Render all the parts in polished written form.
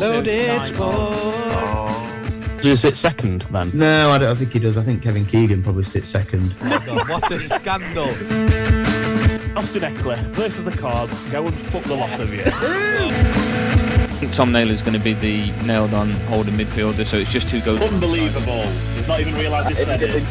Loaded Sport. Does he sit second, then? No, I don't think he does. I think Kevin Keegan probably sits second. Oh God, what a scandal. Austin Eckler versus the Cards. Go and fuck the lot of you. I think Tom Naylor's going to be the nailed-on holding midfielder, so it's just who goes... Unbelievable. He's not even realised he said it.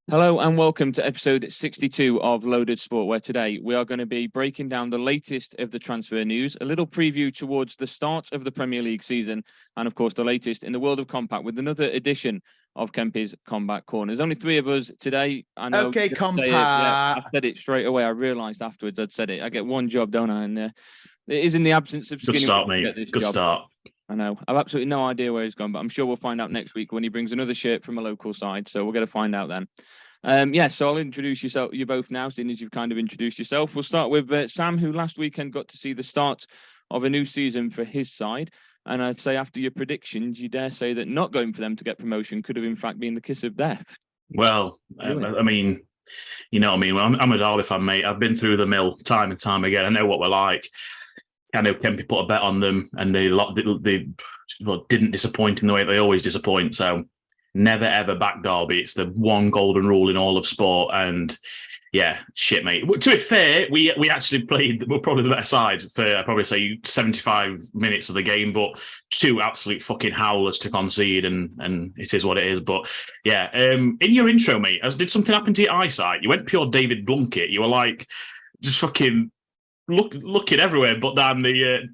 Hello and welcome to episode 62 of Loaded Sport, where today we are going to be breaking down the latest of the transfer news, a little preview towards the start of the Premier League season, and of course the latest in the world of Compact with another edition of Kempy's Combat Corner. There's only three of us today. I know. Okay, Compact. I said it straight away. I realised afterwards I'd said it. I get one job, don't I? And it is in the absence of Skinny. Good start, mate. Good start. I know. I've absolutely no idea where he's gone, but I'm sure we'll find out next week when he brings another shirt from a local side. So we're going to find out then. So I'll introduce you both now, seeing as you've kind of introduced yourself. We'll start with Sam, who last weekend got to see the start of a new season for his side. And I'd say after your predictions, you dare say that not going for them to get promotion could have in fact been the kiss of death. Well, I mean, you know what I mean? I'm a Derby fan, mate. I've been through the mill time and time again. I know what we're like. I know Kempy put a bet on them, and they didn't disappoint in the way they always disappoint. So never ever back Derby. It's the one golden rule in all of sport. And yeah, shit, mate. To be fair, we actually we're probably the better side for I'd probably say 75 minutes of the game, but two absolute fucking howlers to concede, and it is what it is. But yeah, in your intro, mate, did something happen to your eyesight? You went pure David Blunkett. You were like just fucking looking everywhere, but down the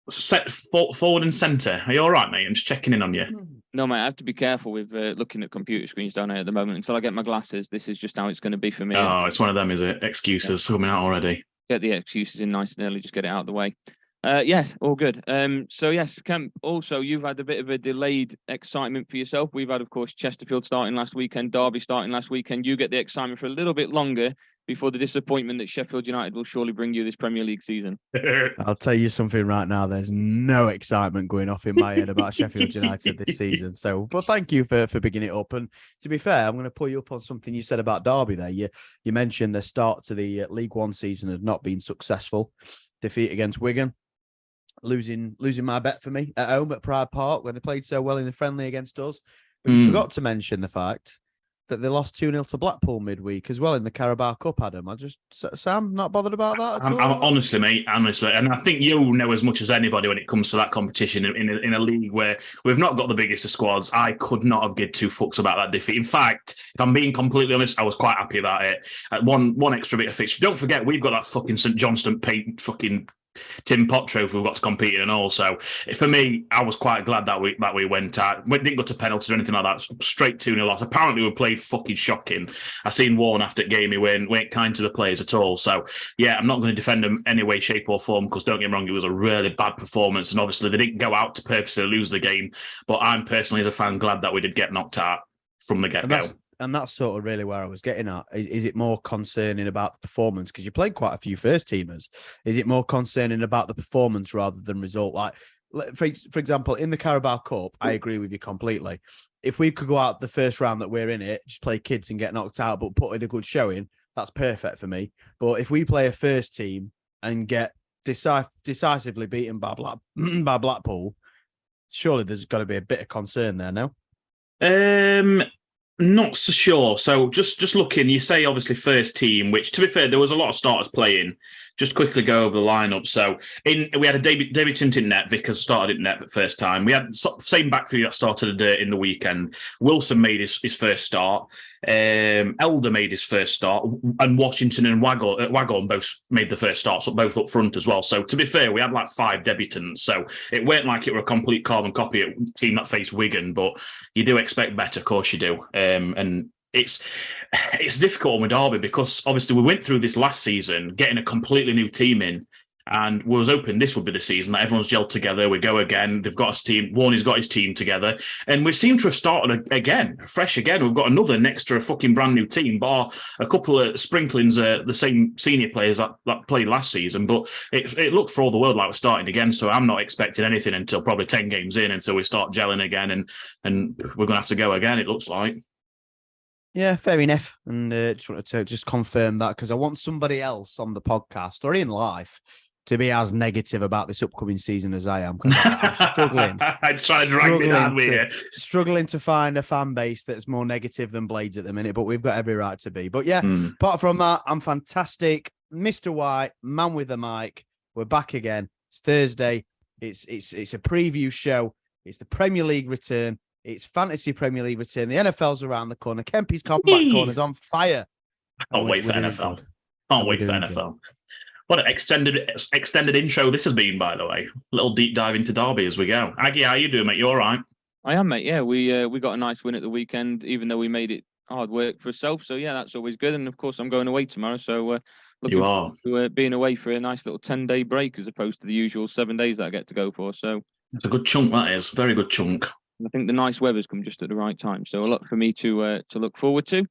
set forward and centre. Are you all right, mate? I'm just checking in on you. No, mate, I have to be careful with looking at computer screens down here at the moment. Until I get my glasses, this is just how it's going to be for me. Oh, it's one of them, is it? Excuses coming out already. Get the excuses in nice and early, just get it out of the way. Yes, all good. So yes, Kemp, also you've had a bit of a delayed excitement for yourself. We've had, of course, Chesterfield starting last weekend, Derby starting last weekend. You get the excitement for a little bit longer before the disappointment that Sheffield United will surely bring you this Premier League season. I'll tell you something right now. There's no excitement going off in my head about Sheffield United this season. So, but thank you for picking it up. And to be fair, I'm going to pull you up on something you said about Derby there. You mentioned the start to the League One season had not been successful. Defeat against Wigan. Losing my bet for me at home at Pride Park when they played so well in the friendly against us. But you forgot to mention the fact that they lost 2-0 to Blackpool midweek as well in the Carabao Cup, Adam. Sam, not bothered about that at all? I'm honestly, mate, honestly. And I think you know as much as anybody when it comes to that competition in a league where we've not got the biggest of squads. I could not have given two fucks about that defeat. In fact, if I'm being completely honest, I was quite happy about it. One extra bit of fixture. Don't forget, we've got that fucking St Johnstone paint fucking Tim Pot trophy we've got to compete in, and also for me, I was quite glad that we went out. We didn't go to penalties or anything like that. Straight 2-0 loss. Apparently, we played fucking shocking. I seen Warren after the game. He weren't kind to the players at all. So yeah, I'm not going to defend them any way, shape, or form because don't get me wrong, it was a really bad performance, and obviously they didn't go out to purposely lose the game. But I'm personally, as a fan, glad that we did get knocked out from the get-go. And that's sort of really where I was getting at. Is it more concerning about the performance? Because you played quite a few first-teamers. Is it more concerning about the performance rather than result? Like, for example, in the Carabao Cup, I agree with you completely. If we could go out the first round that we're in it, just play kids and get knocked out, but put in a good showing, that's perfect for me. But if we play a first team and get decisively beaten by Blackpool, surely there's got to be a bit of concern there, no? Not so sure. So just looking, you say obviously first team, which to be fair, there was a lot of starters playing. Just quickly go over the lineup. So we had a David Tintin net. Vickers started at net for the first time. We had same back three that started in the weekend. Wilson made his first start. Elder made his first start, and Washington and Waghorn both made the first start, so both up front as well. So to be fair, we had like 5 debutants. So it weren't like it were a complete carbon copy of a team that faced Wigan, but you do expect better, of course you do. And it's difficult with Derby because obviously we went through this last season getting a completely new team in, and we was hoping this would be the season that everyone's gelled together. We go again. They've got his team. Warney's got his team together, and we seem to have started again, fresh again. We've got another next to a fucking brand new team, bar a couple of sprinklings, the same senior players that played last season. But it looked for all the world like we're starting again. So I'm not expecting anything until probably 10 games in until we start gelling again, and we're gonna have to go again. It looks like. Yeah, fair enough. And just wanted to just confirm that because I want somebody else on the podcast or in life to be as negative about this upcoming season as I am, because I'm struggling. I'm trying to drag me down with you. Struggling to find a fan base that's more negative than Blades at the minute, but we've got every right to be. But yeah, apart from that, I'm fantastic. Mr. White, man with the mic. We're back again. It's Thursday. It's a preview show. It's the Premier League return. It's Fantasy Premier League return. The NFL's around the corner. Kempy's comeback corner's on fire. Can't wait for NFL. Can't wait for NFL. What an extended intro this has been, by the way. A little deep dive into Derby as we go. Aggy, how you doing, mate? You all right? I am, mate. Yeah, we got a nice win at the weekend, even though we made it hard work for ourselves. So yeah, that's always good. And of course, I'm going away tomorrow, so looking forward to being away for a nice little 10-day break as opposed to the usual 7 days that I get to go for. So it's a good chunk. That is very good chunk. I think the nice weather's come just at the right time. So a lot for me to look forward to.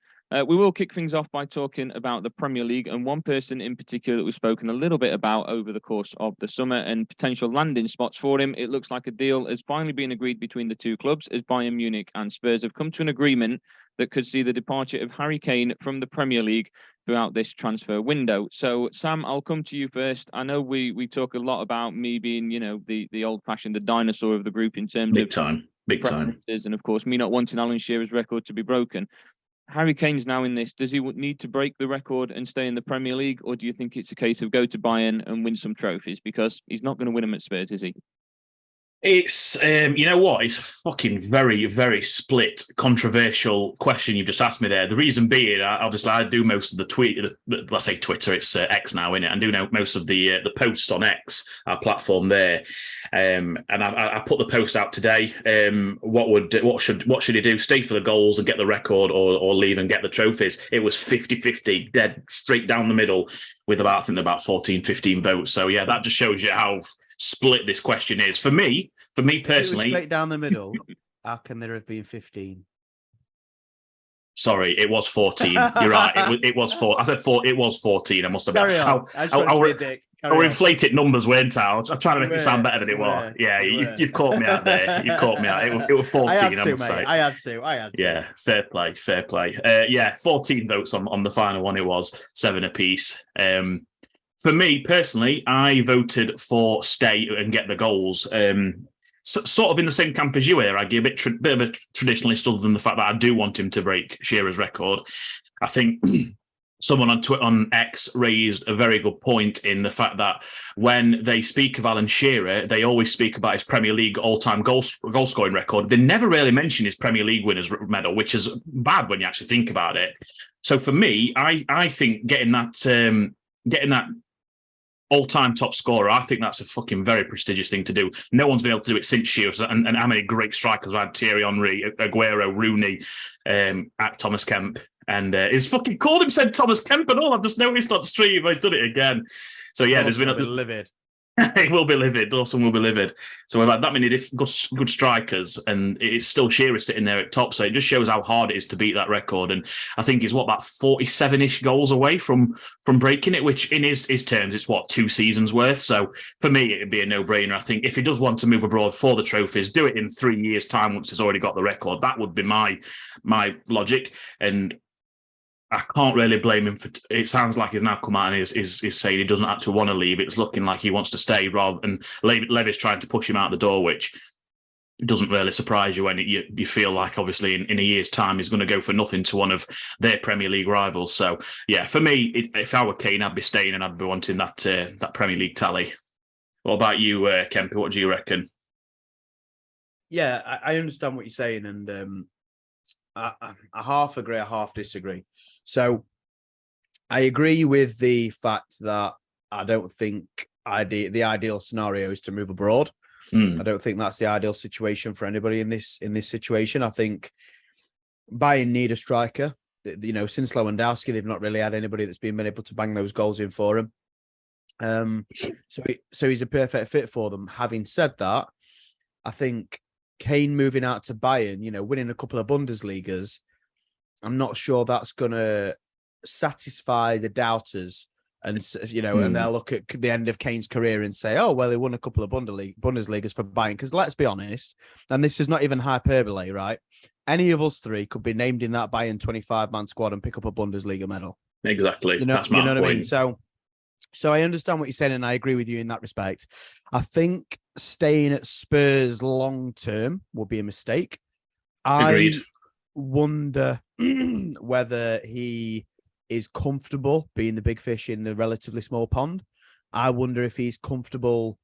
We will kick things off by talking about the Premier League and one person in particular that we've spoken a little bit about over the course of the summer and potential landing spots for him. It looks like a deal has finally been agreed between the two clubs as Bayern Munich and Spurs have come to an agreement that could see the departure of Harry Kane from the Premier League throughout this transfer window. So, Sam, I'll come to you first. I know we talk a lot about me being, the old-fashioned, the dinosaur of the group in terms of Big time. And of course, me not wanting Alan Shearer's record to be broken. Harry Kane's now in this. Does he need to break the record and stay in the Premier League, or do you think it's a case of go to Bayern and win some trophies? Because he's not going to win them at Spurs, is he? It's, you know what? It's a fucking very, very split, controversial question you just asked me there. The reason being, obviously, I do most of the let's say Twitter, it's X now, innit? I do know most of the posts on X, our platform there. And I put the post out today. What should he do? Stay for the goals and get the record, or leave and get the trophies? It was 50-50, dead straight down the middle with about 14, 15 votes. So yeah, that just shows you how split this question is. For me personally, straight down the middle. How can there have been 15? Sorry, it was 14. You're right. It was 4. I said 4. It was 14. I must have been. Our inflated numbers weren't out. I'm trying to make it sound better than it was. Yeah, you've caught me out there. You've caught me out. It was 14. I must say. I had to. Yeah, fair play. 14 votes on the final one. It was 7 apiece. For me personally, I voted for stay and get the goals. Sort of in the same camp as you here, Aggy, a bit of a traditionalist, other than the fact that I do want him to break Shearer's record. I think someone on X raised a very good point in the fact that when they speak of Alan Shearer, they always speak about his Premier League all-time goal scoring record. They never really mention his Premier League winners medal, which is bad when you actually think about it. So for me, I think getting that all-time top scorer, I think that's a fucking very prestigious thing to do. No one's been able to do it since Shearer, and how many great strikers I had: Thierry Henry, Aguero, Rooney, Thomas Kemp, and he's fucking called him said Thomas Kemp and all. I've just noticed on stream he's done it again. So yeah, there's been livid. It will be livid. Dawson will be livid. So we've had that many good strikers, and it's still Shearer sitting there at top. So it just shows how hard it is to beat that record. And I think he's about 47-ish goals away from breaking it, which in his terms, it's 2 seasons worth. So for me, it'd be a no-brainer. I think if he does want to move abroad for the trophies, do it in 3 years' time once he's already got the record. That would be my logic. And I can't really blame him for. It sounds like he's now come out and is saying he doesn't actually want to leave. It's looking like he wants to stay, rather than Levy's trying to push him out the door, which doesn't really surprise you when you feel like obviously in a year's time he's going to go for nothing to one of their Premier League rivals. So yeah, for me, if I were Kane, I'd be staying and I'd be wanting that Premier League tally. What about you, Kempy? What do you reckon? Yeah, I understand what you're saying, and I half agree, I half disagree. So I agree with the fact that I don't think the ideal scenario is to move abroad. I don't think that's the ideal situation for anybody in this situation. I think Bayern need a striker. Since Lewandowski, they've not really had anybody that's been able to bang those goals in for him. So he's a perfect fit for them. Having said that, I think Kane moving out to Bayern, winning a couple of Bundesligas, I'm not sure that's going to satisfy the doubters. And, and they'll look at the end of Kane's career and say, oh, well, he won a couple of Bundesligas for Bayern. Because let's be honest, and this is not even hyperbole, right? any of us three could be named in that Bayern 25-man squad and pick up a Bundesliga medal. Exactly. That's my point. What I mean? So I understand what you're saying, and I agree with you in that respect. I think staying at Spurs long term would be a mistake. Agreed. I wonder whether he is comfortable being the big fish in the relatively small pond. I wonder if he's comfortable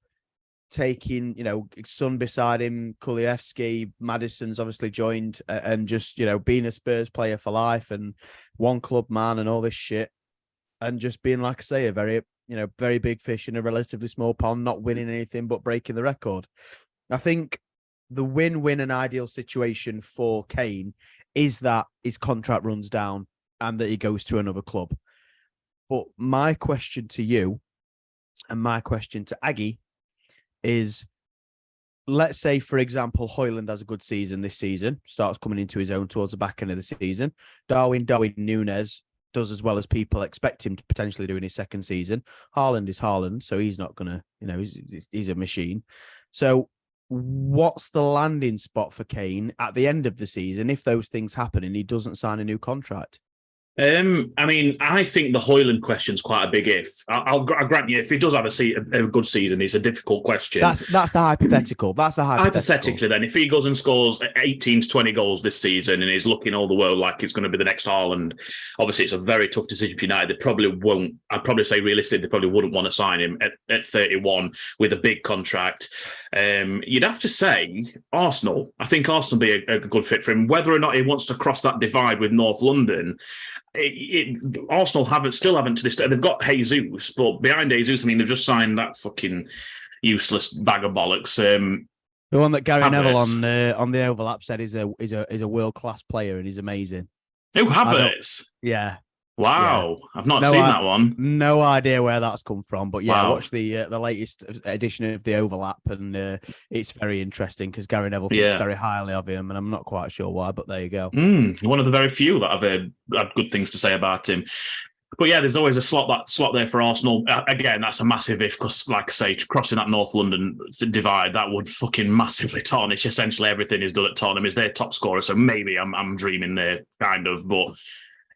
taking, son beside him, Kulievski, Maddison's obviously joined, and just, being a Spurs player for life and one club man and all this shit, and just being, like I say, a very, very big fish in a relatively small pond, not winning anything but breaking the record. I think the win-win and ideal situation for Kane is that his contract runs down and that he goes to another club. But my question to you and my question to Aggy is, let's say, for example, Højlund has a good season this season, starts coming into his own towards the back end of the season. Darwin Núñez does as well as people expect him to potentially do in his second season. Haaland is Haaland, so he's not going to, he's a machine. So what's the landing spot for Kane at the end of the season if those things happen and he doesn't sign a new contract? I think the Højlund question's quite a big if. I'll grant you, if he does have a good season, it's a difficult question. That's the hypothetical. Hypothetically, then, if he goes and scores 18 to 20 goals this season and is looking all the world like it's going to be the next Haaland, obviously it's a very tough decision for United. They probably won't. I'd probably say realistically, they probably wouldn't want to sign him at 31 with a big contract. You'd have to say Arsenal. I think Arsenal would be a good fit for him. Whether or not he wants to cross that divide with North London, Arsenal still haven't to this day. They've got Jesus, but behind Jesus, they've just signed that fucking useless bag of bollocks. The one that Gary Neville on the overlap said is a world class player and he's amazing. Who Havertz? Yeah. Wow, yeah. I've not seen that one. No idea where that's come from, but yeah, wow. Watch the latest edition of the overlap, and it's very interesting because Gary Neville thinks very highly of him, and I'm not quite sure why, but there you go. One of the very few that I've had good things to say about him. But yeah, there's always a slot there for Arsenal. Again, that's a massive if, because like I say, crossing that North London divide, that would fucking massively tarnish essentially everything he's done at Tottenham. Is their top scorer, so maybe I'm dreaming there, kind of, but.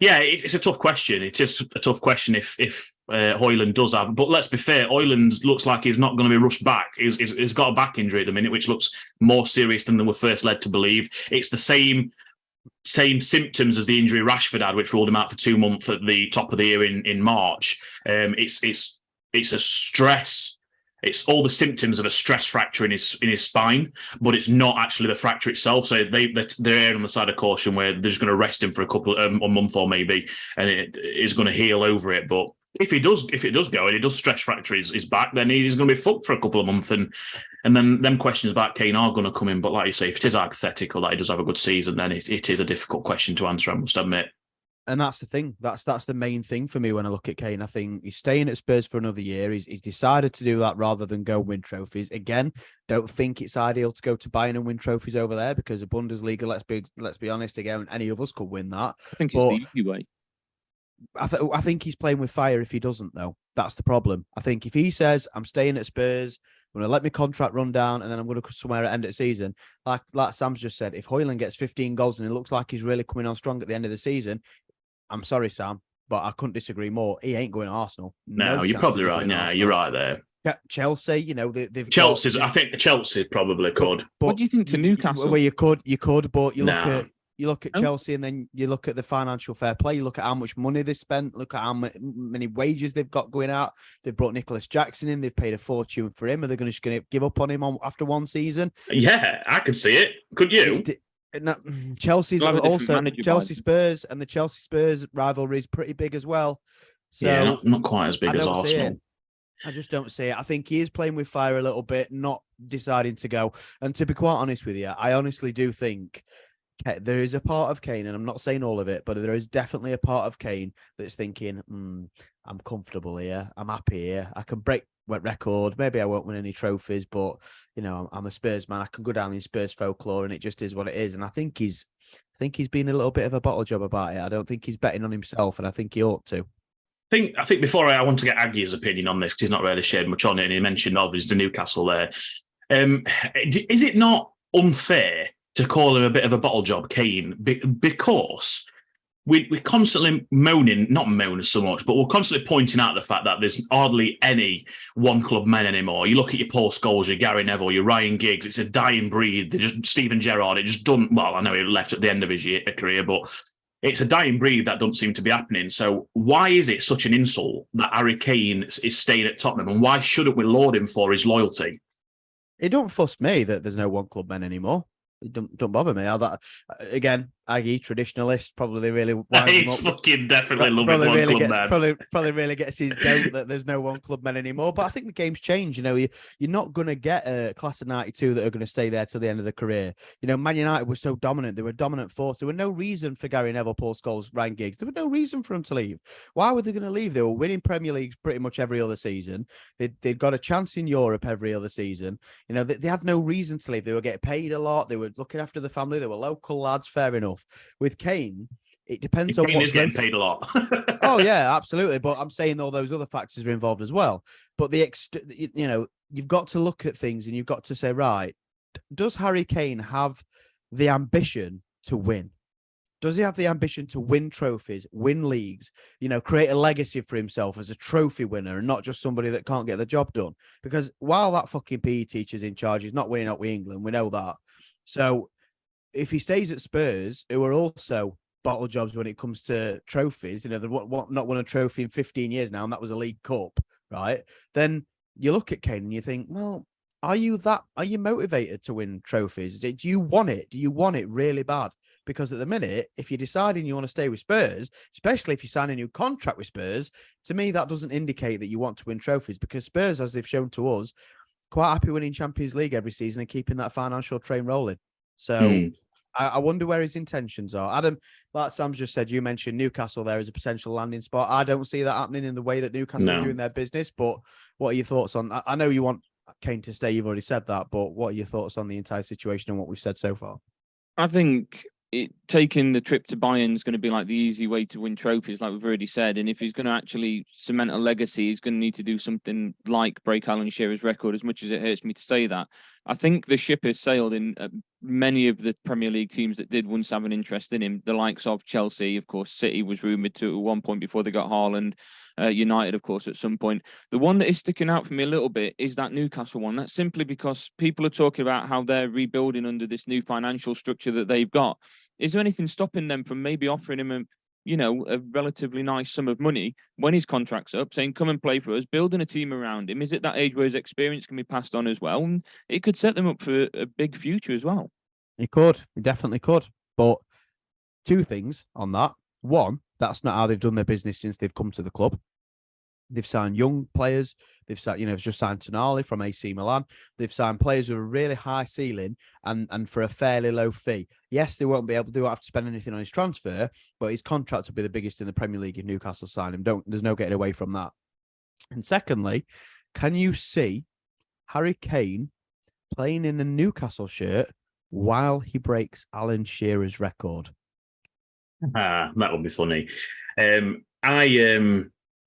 Yeah, it's a tough question. It is a tough question if Højlund does have. But let's be fair, Højlund looks like he's not going to be rushed back. He's got a back injury at the minute, which looks more serious than they were first led to believe. It's the same symptoms as the injury Rashford had, which ruled him out for 2 months at the top of the year in March. It's a stress. It's all the symptoms of a stress fracture in his spine, but it's not actually the fracture itself. So they're on the side of caution where they're just going to rest him for a month or maybe, and it is going to heal over it. But if it does go and he does stress fracture his back, then he's going to be fucked for a couple of months, and then them questions about Kane are going to come in. But like you say, if it is hypothetical that he does have a good season, then it is a difficult question to answer, I must admit. And that's the thing. That's the main thing for me when I look at Kane. I think he's staying at Spurs for another year. He's decided to do that rather than go win trophies. Again, don't think it's ideal to go to Bayern and win trophies over there because the Bundesliga, let's be honest, again, any of us could win that. I think it's the easy way. I think he's playing with fire if he doesn't, though. That's the problem. I think if he says, I'm staying at Spurs, I'm going to let my contract run down, and then I'm going to go somewhere at the end of the season, like Sam's just said, if Højlund gets 15 goals and it looks like he's really coming on strong at the end of the season, I'm sorry, Sam, but I couldn't disagree more. He ain't going to Arsenal. No, you're probably right. Yeah, you're right there. Chelsea, they've Chelsea's. I think Chelsea probably could. But what do you think to Newcastle? Well, you could, but you look at Chelsea, and then you look at the financial fair play. You look at how much money they spent. Look at how many wages they've got going out. They've brought Nicholas Jackson in. They've paid a fortune for him. Are they going to give up on him after one season? Yeah, I could see it. Could you? Chelsea's also Chelsea Spurs, and the Chelsea Spurs rivalry is pretty big as well. So yeah, not quite as big as Arsenal. I just don't see it. I think he is playing with fire a little bit, not deciding to go. And to be quite honest with you, I honestly do think there is a part of Kane, and I'm not saying all of it, but there is definitely a part of Kane that's thinking, I'm comfortable here. I'm happy here. I can break record. Maybe I won't win any trophies, but I'm a Spurs man. I can go down in Spurs folklore, and it just is what it is. And I think he's been a little bit of a bottle job about it. I don't think he's betting on himself, and I think he ought to. I think before I want to get Aggy's opinion on this, because he's not really shared much on it, and he mentioned obviously the Newcastle there. Is it not unfair to call him a bit of a bottle job, Kane, because we're constantly not moaning so much, but we're constantly pointing out the fact that there's hardly any one club men anymore. You look at your Paul Scholes, your Gary Neville, your Ryan Giggs, it's a dying breed. Steven Gerrard, it just doesn't, well, I know he left at the end of his career, but it's a dying breed that doesn't seem to be happening. So why is it such an insult that Harry Kane is staying at Tottenham, and why shouldn't we laud him for his loyalty? It don't fuss me that there's no one club men anymore. It don't bother me. Again, Aggy, traditionalist, probably really winds him He's up. fucking definitely loving probably one really club gets, man. probably really gets his goat that there's no one club men anymore. But I think the game's changed. You know, you're not going to get a class of 92 that are going to stay there till the end of the career. You know, Man United were so dominant. They were a dominant force. There were no reason for Gary Neville, Paul Scholes, Ryan Giggs. There was no reason for them to leave. Why were they going to leave? They were winning Premier Leagues pretty much every other season. They'd got a chance in Europe every other season. You know, they had no reason to leave. They were getting paid a lot. They were looking after the family. They were local lads. Fair enough. With Kane, it depends on Kane is getting paid a lot. Oh yeah, absolutely. But I'm saying all those other factors are involved as well. But you've got to look at things and you've got to say, right, does Harry Kane have the ambition to win? Does he have the ambition to win trophies, win leagues, you know, create a legacy for himself as a trophy winner and not just somebody that can't get the job done? Because while that fucking PE teacher's in charge, he's not winning up with England. We know that. So if he stays at Spurs, who are also bottle jobs when it comes to trophies, you know, they've not won a trophy in 15 years now, and that was a League Cup, right? Then you look at Kane and you think, well, are you motivated to win trophies? Do you want it? Do you want it really bad? Because at the minute, if you're deciding you want to stay with Spurs, especially if you sign a new contract with Spurs, to me, that doesn't indicate that you want to win trophies, because Spurs, as they've shown to us, quite happy winning Champions League every season and keeping that financial train rolling. So I wonder where his intentions are. Adam, like Sam's just said, you mentioned Newcastle there as a potential landing spot. I don't see that happening in the way that Newcastle are doing their business, but what are your thoughts on, I know you want Kane to stay, you've already said that, but what are your thoughts on the entire situation and what we've said so far? I think taking the trip to Bayern is going to be like the easy way to win trophies, like we've already said. And if he's going to actually cement a legacy, he's going to need to do something like break Alan Shearer's record, as much as it hurts me to say that. I think the ship has sailed in many of the Premier League teams that did once have an interest in him, the likes of Chelsea. Of course, City was rumoured to at one point before they got Haaland. United, of course, at some point. The one that is sticking out for me a little bit is that Newcastle one. That's simply because people are talking about how they're rebuilding under this new financial structure that they've got. Is there anything stopping them from maybe offering him a relatively nice sum of money when his contract's up, saying, come and play for us, building a team around him? Is it that age where his experience can be passed on as well? And it could set them up for a big future as well. He could. He definitely could. But two things on that. One, that's not how they've done their business since they've come to the club. They've signed young players. They've signed, just signed Tonali from AC Milan. They've signed players with a really high ceiling and for a fairly low fee. Yes, they won't have to spend anything on his transfer, but his contract will be the biggest in the Premier League if Newcastle sign him. There's no getting away from that. And secondly, can you see Harry Kane playing in a Newcastle shirt while he breaks Alan Shearer's record? That would be funny.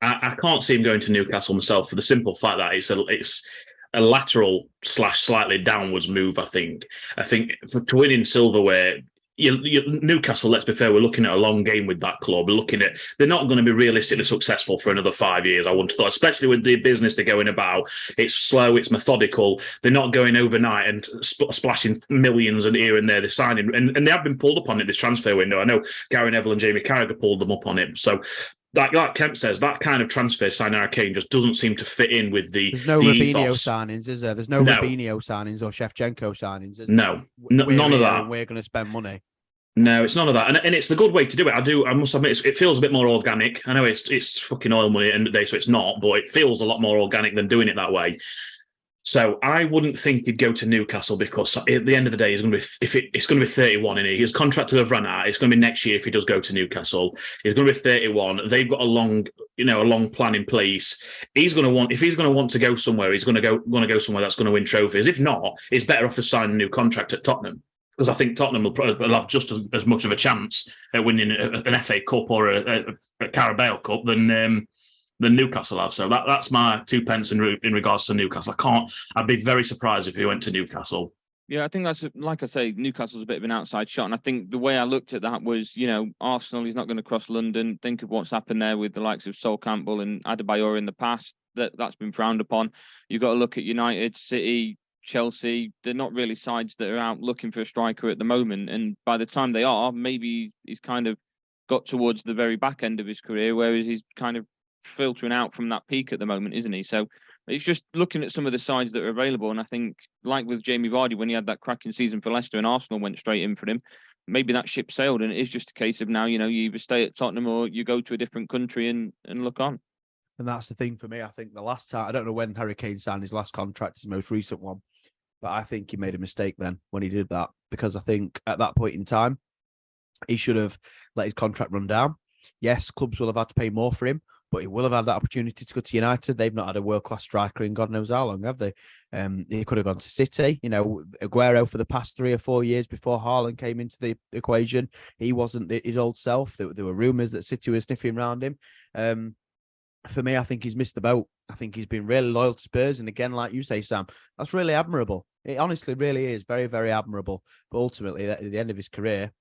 I can't see him going to Newcastle myself for the simple fact that it's a lateral / slightly downwards move. I think to win in silverware, Newcastle, let's be fair, we're looking at a long game with that club. We're looking at, they're not going to be realistically successful for another 5 years, I wouldn't have thought, especially with the business they're going about. It's slow, it's methodical. They're not going overnight and splashing millions and here and there. They're signing, and they have been pulled up on it this transfer window. I know Gary Neville and Jamie Carragher pulled them up on it. So like Kemp says, that kind of transfer signing Harry Kane just doesn't seem to fit in with the There's no the Robinho ethos. signings, is there? There's no Robinho signings or Shevchenko signings. No, none of that. We're going to spend money. No, it's none of that, and it's the good way to do it. I must admit, it feels a bit more organic. I know it's fucking oil money at the end of the day, so it's not, but it feels a lot more organic than doing it that way. So I wouldn't think he'd go to Newcastle, because at the end of the day, it's going to be 31, and his contract will have run out. It's going to be next year if he does go to Newcastle. He's going to be 31. They've got a long plan in place. If he's going to want to go somewhere, he's going to go somewhere that's going to win trophies. If not, he's better off to sign a new contract at Tottenham, because I think Tottenham will have just as much of a chance at winning an FA Cup or a Carabao Cup than Newcastle have. So that's my 2 pence in regards to Newcastle. I'd be very surprised if he went to Newcastle. Yeah, I think that's, like I say, Newcastle's a bit of an outside shot. And I think the way I looked at that was, Arsenal, he's not going to cross London. Think of what's happened there with the likes of Sol Campbell and Adebayor in the past. That's been frowned upon. You've got to look at United, City, Chelsea. They're not really sides that are out looking for a striker at the moment. And by the time they are, maybe he's kind of got towards the very back end of his career, whereas he's kind of filtering out from that peak at the moment, isn't he? So it's just looking at some of the sides that are available. And I think, like with Jamie Vardy, when he had that cracking season for Leicester and Arsenal went straight in for him, maybe that ship sailed. And it is just a case of now, you either stay at Tottenham or you go to a different country and look on. And that's the thing for me. I think the last time, I don't know when Harry Kane signed his last contract, his most recent one, but I think he made a mistake then when he did that, because I think at that point in time, he should have let his contract run down. Yes, clubs will have had to pay more for him, but he will have had that opportunity to go to United. They've not had a world-class striker in God knows how long, have they? He could have gone to City. Aguero for the past 3 or 4 years before Haaland came into the equation, he wasn't his old self. There were rumours that City were sniffing around him. For me, I think he's missed the boat. I think he's been really loyal to Spurs. And again, like you say, Sam, that's really admirable. It honestly really is very, very admirable. But ultimately, at the end of his career,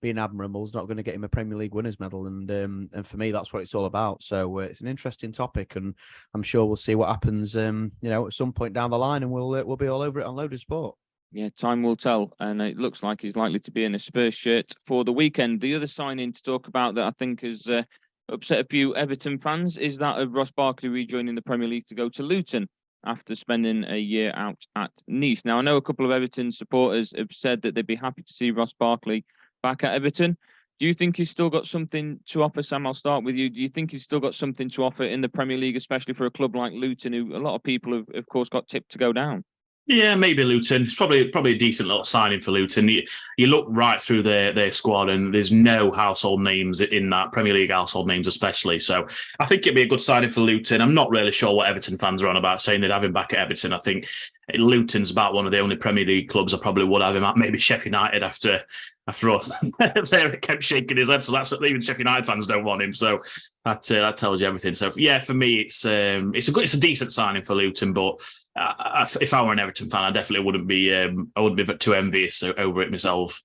being admirable is not going to get him a Premier League winners medal. And for me, that's what it's all about. So it's an interesting topic, and I'm sure we'll see what happens, at some point down the line, and we'll be all over it on Loaded Sport. Yeah, time will tell. And it looks like he's likely to be in a Spurs shirt for the weekend. The other signing to talk about that I think is upset a few Everton fans is that of Ross Barkley rejoining the Premier League to go to Luton after spending a year out at Nice. Now, I know a couple of Everton supporters have said that they'd be happy to see Ross Barkley back at Everton. Do you think he's still got something to offer, Sam? I'll start with you. Do you think he's still got something to offer in the Premier League, especially for a club like Luton, who a lot of people have, of course, got tipped to go down? Yeah, maybe Luton. It's probably a decent little signing for Luton. You look right through their squad, and there's no household names in that, Premier League household names especially. So I think it'd be a good signing for Luton. I'm not really sure what Everton fans are on about saying they'd have him back at Everton. I think Luton's about one of the only Premier League clubs I probably would have him at. Maybe Sheffield United after all. They kept shaking his head. So that's even Sheffield United fans don't want him. So that tells you everything. So yeah, for me, it's a decent signing for Luton, but if I were an Everton fan, I definitely wouldn't be too envious over it myself.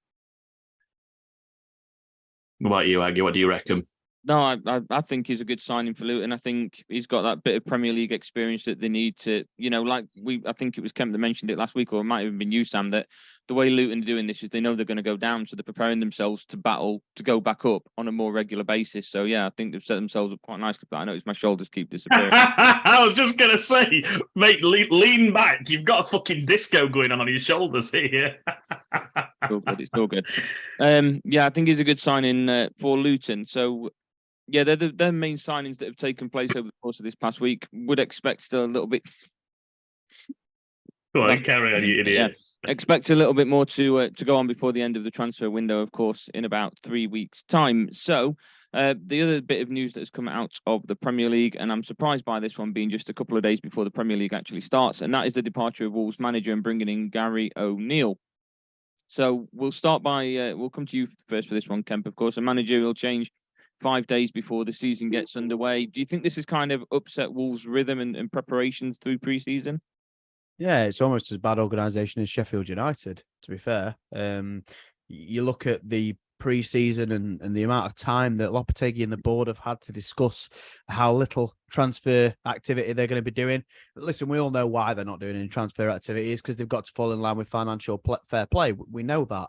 What about you, Aggy? What do you reckon? No, I think he's a good signing for Luton. I think he's got that bit of Premier League experience that they need to, I think it was Kemp that mentioned it last week, or it might have been you, Sam, that the way Luton are doing this is they know they're going to go down, so they're preparing themselves to battle to go back up on a more regular basis. So yeah, I think they've set themselves up quite nicely. But I notice my shoulders keep disappearing. I was just going to say, mate, lean back. You've got a fucking disco going on your shoulders here. It's all good. Yeah, I think he's a good signing for Luton. So yeah, they're the main signings that have taken place over the course of this past week. Would expect still a little bit. Go on, carry on, you idiot. Yeah, expect a little bit more to go on before the end of the transfer window, of course, in about 3 weeks' time. So the other bit of news that has come out of the Premier League, and I'm surprised by this one being just a couple of days before the Premier League actually starts, and that is the departure of Wolves manager and bringing in Gary O'Neill. So we'll start by we'll come to you first for this one, Kemp. Of course, a managerial change 5 days before the season gets underway. Do you think this has kind of upset Wolves' rhythm and preparations through pre-season? Yeah, it's almost as bad organisation as Sheffield United, to be fair. You look at the pre-season and the amount of time that Lopetegui and the board have had to discuss how little transfer activity they're going to be doing. But listen, we all know why they're not doing any transfer activities, because they've got to fall in line with financial fair play. We know that.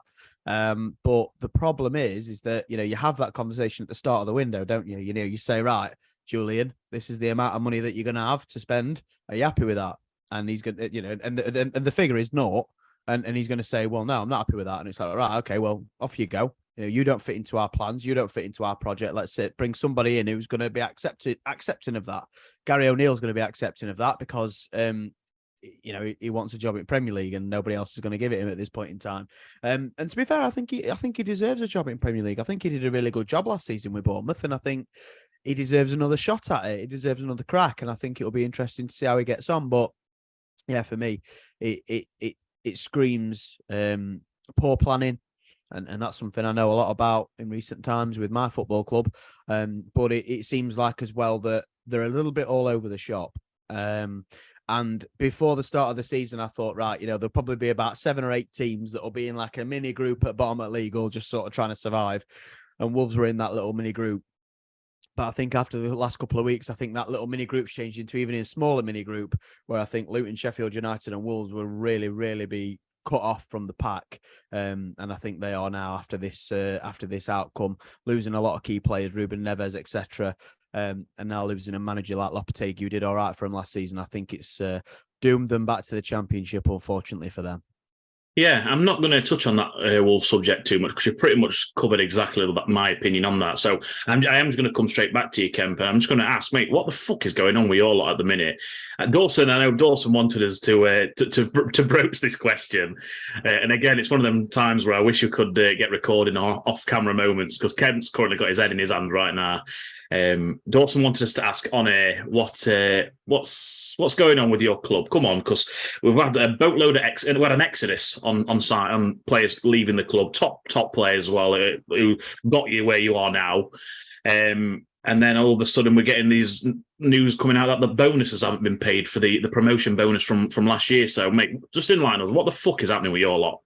But the problem is that, you have that conversation at the start of the window, don't you? You say, right, Julian, this is the amount of money that you're going to have to spend. Are you happy with that? And he's going to, and the figure is naught. And he's going to say, well, no, I'm not happy with that. And it's like, right, okay, well, off you go. You don't fit into our plans. You don't fit into our project. Let's bring somebody in who's going to be accepting of that. Gary O'Neill's going to be accepting of that because, he wants a job in Premier League and nobody else is going to give it him at this point in time. And to be fair, I think he deserves a job in Premier League. I think he did a really good job last season with Bournemouth, and I think he deserves another shot at it. He deserves another crack, and I think it'll be interesting to see how he gets on. But yeah, for me, it screams poor planning. And that's something I know a lot about in recent times with my football club. But it seems like as well that they're a little bit all over the shop. And before the start of the season, I thought, right, there'll probably be about 7 or 8 teams that will be in like a mini group at bottom of league, all just sort of trying to survive. And Wolves were in that little mini group. But I think after the last couple of weeks, I think that little mini group's changed into even a smaller mini group, where I think Luton, Sheffield United and Wolves will really, really be cut off from the pack. And I think they are now after this outcome, losing a lot of key players, Ruben Neves, etc. And now losing a manager like Lopetegui, who did all right for him last season. I think it's doomed them back to the Championship, unfortunately for them. Yeah, I'm not going to touch on that Wolves subject too much because you pretty much covered exactly my opinion on that. So I am just going to come straight back to you, Kemp, and I'm just going to ask, mate, what the fuck is going on with your lot at the minute? Dawson, I know Dawson wanted us to broach this question, and again, it's one of them times where I wish you could get recording off-camera moments because Kemp's currently got his head in his hand right now. Dawson wanted us to ask on air what's going on with your club. Come on, because we've had a boatload of we had an exodus on site on players leaving the club, top players as well, who got you where you are now. And then all of a sudden we're getting these news coming out that the bonuses haven't been paid for the promotion bonus from last year. So, mate, just enlighten us. What the fuck is happening with your lot?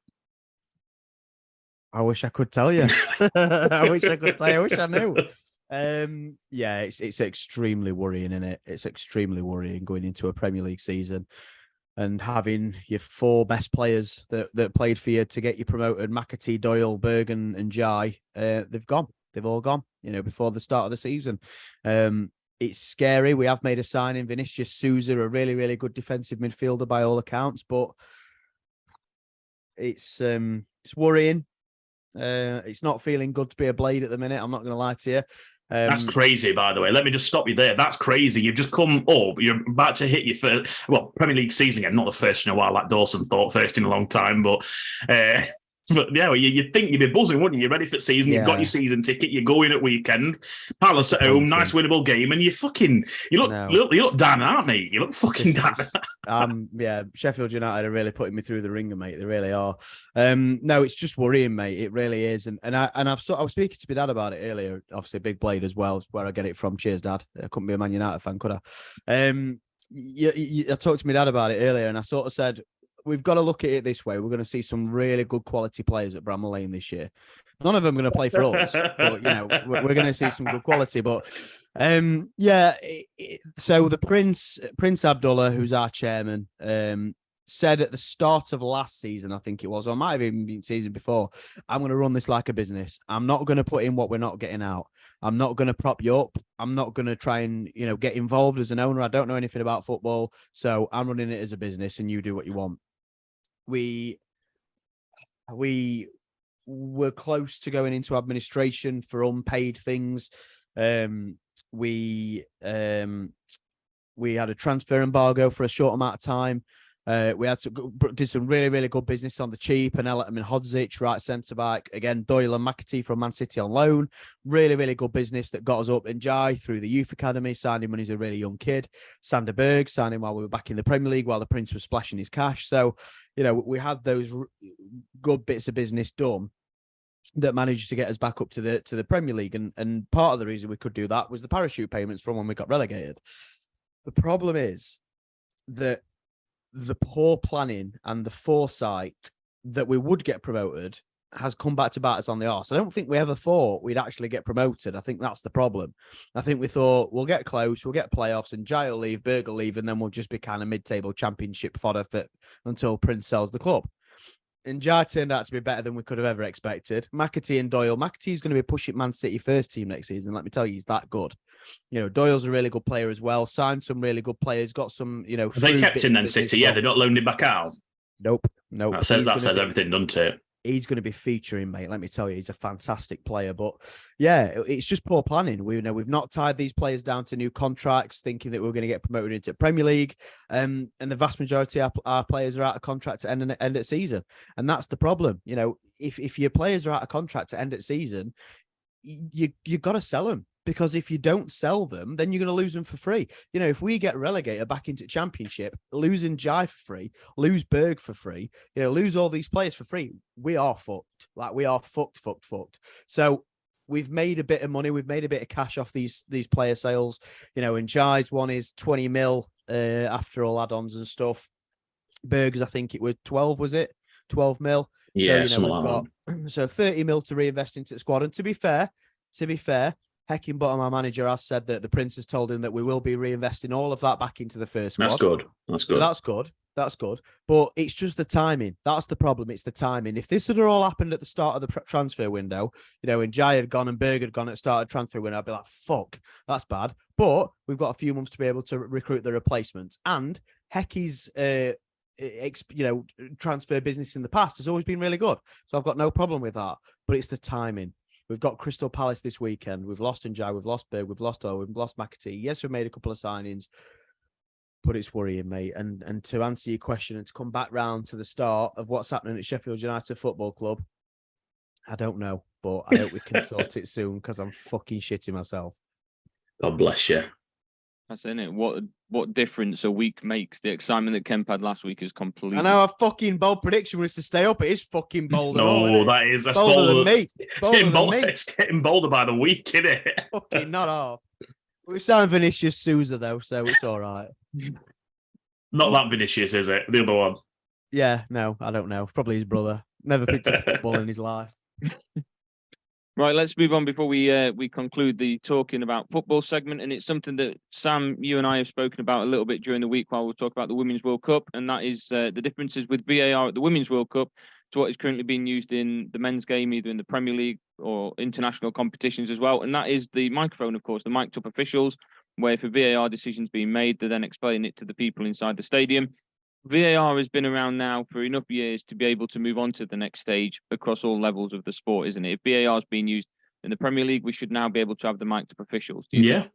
I wish I could tell you. I wish I could tell you. I wish I knew. Yeah, it's extremely worrying, isn't it? It's extremely worrying going into a Premier League season and having your 4 best players that played for you to get you promoted, McAtee, Doyle, Bergen and Jai, they've gone. They've all gone, before the start of the season. It's scary. We have made a signing, Vinicius Souza, a really, really good defensive midfielder by all accounts, but it's worrying. It's not feeling good to be a Blade at the minute. I'm not going to lie to you. That's crazy, by the way. Let me just stop you there. That's crazy. You've just come up. You're about to hit your first, Premier League season again. Not the first in a while, like Dawson thought, first in a long time. But yeah, you'd think you'd be buzzing, wouldn't you? You're ready for the season. Yeah. You've got your season ticket. You're going at weekend. Palace at home. Nice winnable game. And you look down, aren't you? You look fucking down. Yeah, Sheffield United are really putting me through the ringer, mate. They really are. No, it's just worrying, mate. It really is. And I was speaking to my dad about it earlier. Obviously, Big Blade as well is where I get it from. Cheers, Dad. I couldn't be a Man United fan, could I? I talked to my dad about it earlier, and I sort of said, we've got to look at it this way. We're going to see some really good quality players at Bramall Lane this year. None of them are going to play for us, but we're going to see some good quality. But so the Prince Abdullah, who's our chairman, said at the start of last season, I think it was, or it might have even been season before, I'm going to run this like a business. I'm not going to put in what we're not getting out. I'm not going to prop you up. I'm not going to try and, get involved as an owner. I don't know anything about football, so I'm running it as a business and you do what you want. We were close to going into administration for unpaid things. We had a transfer embargo for a short amount of time. We had to did some really, really good business on the cheap. And Hodzic, right centre back. Again, Doyle and McAtee from Man City on loan. Really, really good business that got us up. And Jai through the youth academy, signed him when he was a really young kid. Sander Berg signed him while we were back in the Premier League, while the Prince was splashing his cash. So, we had those good bits of business done that managed to get us back up to the Premier League. And part of the reason we could do that was the parachute payments from when we got relegated. The problem is that the poor planning and the foresight that we would get promoted has come back to bite us on the arse. I don't think we ever thought we'd actually get promoted. I think that's the problem. I think we thought we'll get close, we'll get playoffs, and Jai will leave, Berg will leave, and then we'll just be kind of mid-table championship fodder fit until Prince sells the club. And Jai turned out to be better than we could have ever expected. McAtee and Doyle. McAtee's going to be pushing Man City first team next season. Let me tell you, he's that good. Doyle's a really good player as well. Signed some really good players. Got some, Have they kept him then, City? Yeah, they're not loaned him back out. Nope. That says everything, doesn't it? He's going to be featuring, mate. Let me tell you, he's a fantastic player. But yeah, it's just poor planning. We've not tied these players down to new contracts, thinking that we're going to get promoted into Premier League. And the vast majority of our players are out of contract at end of season, and that's the problem. If your players are out of contract at end of season, you got to sell them. Because if you don't sell them, then you're going to lose them for free. If we get relegated back into Championship, losing Jai for free, lose Berg for free, lose all these players for free, we are fucked. Like, we are fucked. So we've made a bit of money. We've made a bit of cash off these player sales. And Jai's one is 20 mil after all add-ons and stuff. Burgers, I think it was 12, was it? 12 mil. Yeah, so, we've like got so 30 mil to reinvest into the squad. And to be fair, Heckingbottom, our manager, has said that the Prince has told him that we will be reinvesting all of that back into the first squad. That's good. That's good. So that's good. But it's just the timing. That's the problem. It's the timing. If this had all happened at the start of the transfer window, when Jai had gone and Berg had gone at the start of the transfer window, I'd be like, fuck, that's bad. But we've got a few months to be able to recruit the replacements. And Hecky's transfer business in the past has always been really good. So I've got no problem with that. But it's the timing. We've got Crystal Palace this weekend. We've lost Njai, we've lost Berg, we've lost Owen, we've lost McAtee. Yes, we've made a couple of signings, but it's worrying, mate. And to answer your question and to come back round to the start of what's happening at Sheffield United Football Club, I don't know, but I hope we can sort it soon because I'm fucking shitting myself. God bless you. That's in it. What difference a week makes. The excitement that Kemp had last week is completely. I know our fucking bold prediction was to stay up. It is fucking bold. No, that's bolder than me. It's getting bolder by the week, isn't it? Fucking not off. We sound Vinicius Souza though, so it's all right. Not that Vinicius, is it? The other one. Yeah, no, I don't know. Probably his brother. Never picked up football in his life. Right, let's move on before we conclude the talking about football segment. And it's something that, Sam, you and I have spoken about a little bit during the week while we'll talk about the Women's World Cup. And that is the differences with VAR at the Women's World Cup to what is currently being used in the men's game, either in the Premier League or international competitions as well. And that is the microphone, of course, the mic'd up officials, where if a VAR decision's being made, they then explain it to the people inside the stadium. VAR has been around now for enough years to be able to move on to the next stage across all levels of the sport, isn't it? If VAR is being used in the Premier League, we should now be able to have the mic'd up officials. Yeah.